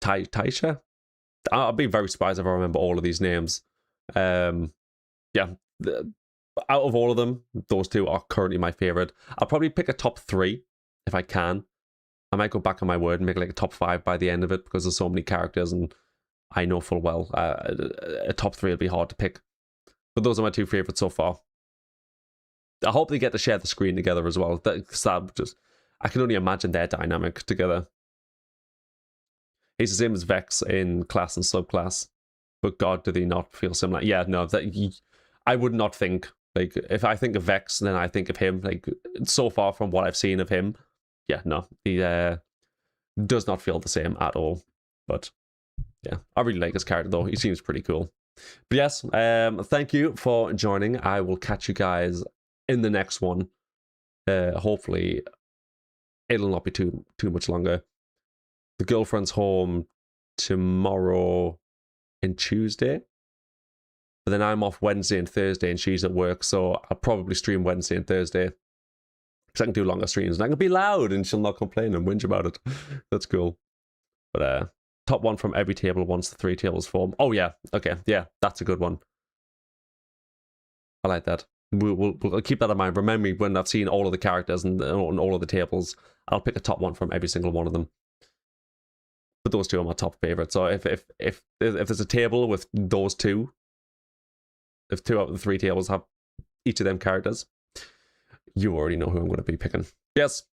Taisha? I'll be very surprised if I remember all of these names. Yeah, out of all of them, those two are currently my favorite. I'll probably pick a top 3 if I can. I might go back on my word and make like a top 5 by the end of it because there's so many characters and I know full well a top 3 will be hard to pick. But those are my two favorites so far. I hope they get to share the screen together as well. I can only imagine their dynamic together. He's the same as Vex in class and subclass. But God, do they not feel similar? Yeah, no, I would not think. Like, if I think of Vex, then I think of him. Like, so far from what I've seen of him, yeah, no, he does not feel the same at all. But yeah, I really like his character though. He seems pretty cool. But yes, thank you for joining. I will catch you guys in the next one. Hopefully, it'll not be too much longer. The girlfriend's home tomorrow and Tuesday. But then I'm off Wednesday and Thursday and she's at work, so I'll probably stream Wednesday and Thursday. Because I can do longer streams and I can be loud and she'll not complain and whinge about it. That's cool. But top 1 from every table once the 3 tables form. Oh yeah, okay, yeah, that's a good one. I like that. We'll keep that in mind. Remember me when I've seen all of the characters and all of the tables, I'll pick a top 1 from every single one of them. But those 2 are my top favorites. So if there's a table with those 2, if 2 out of the 3 tables have each of them characters, you already know who I'm going to be picking. Yes,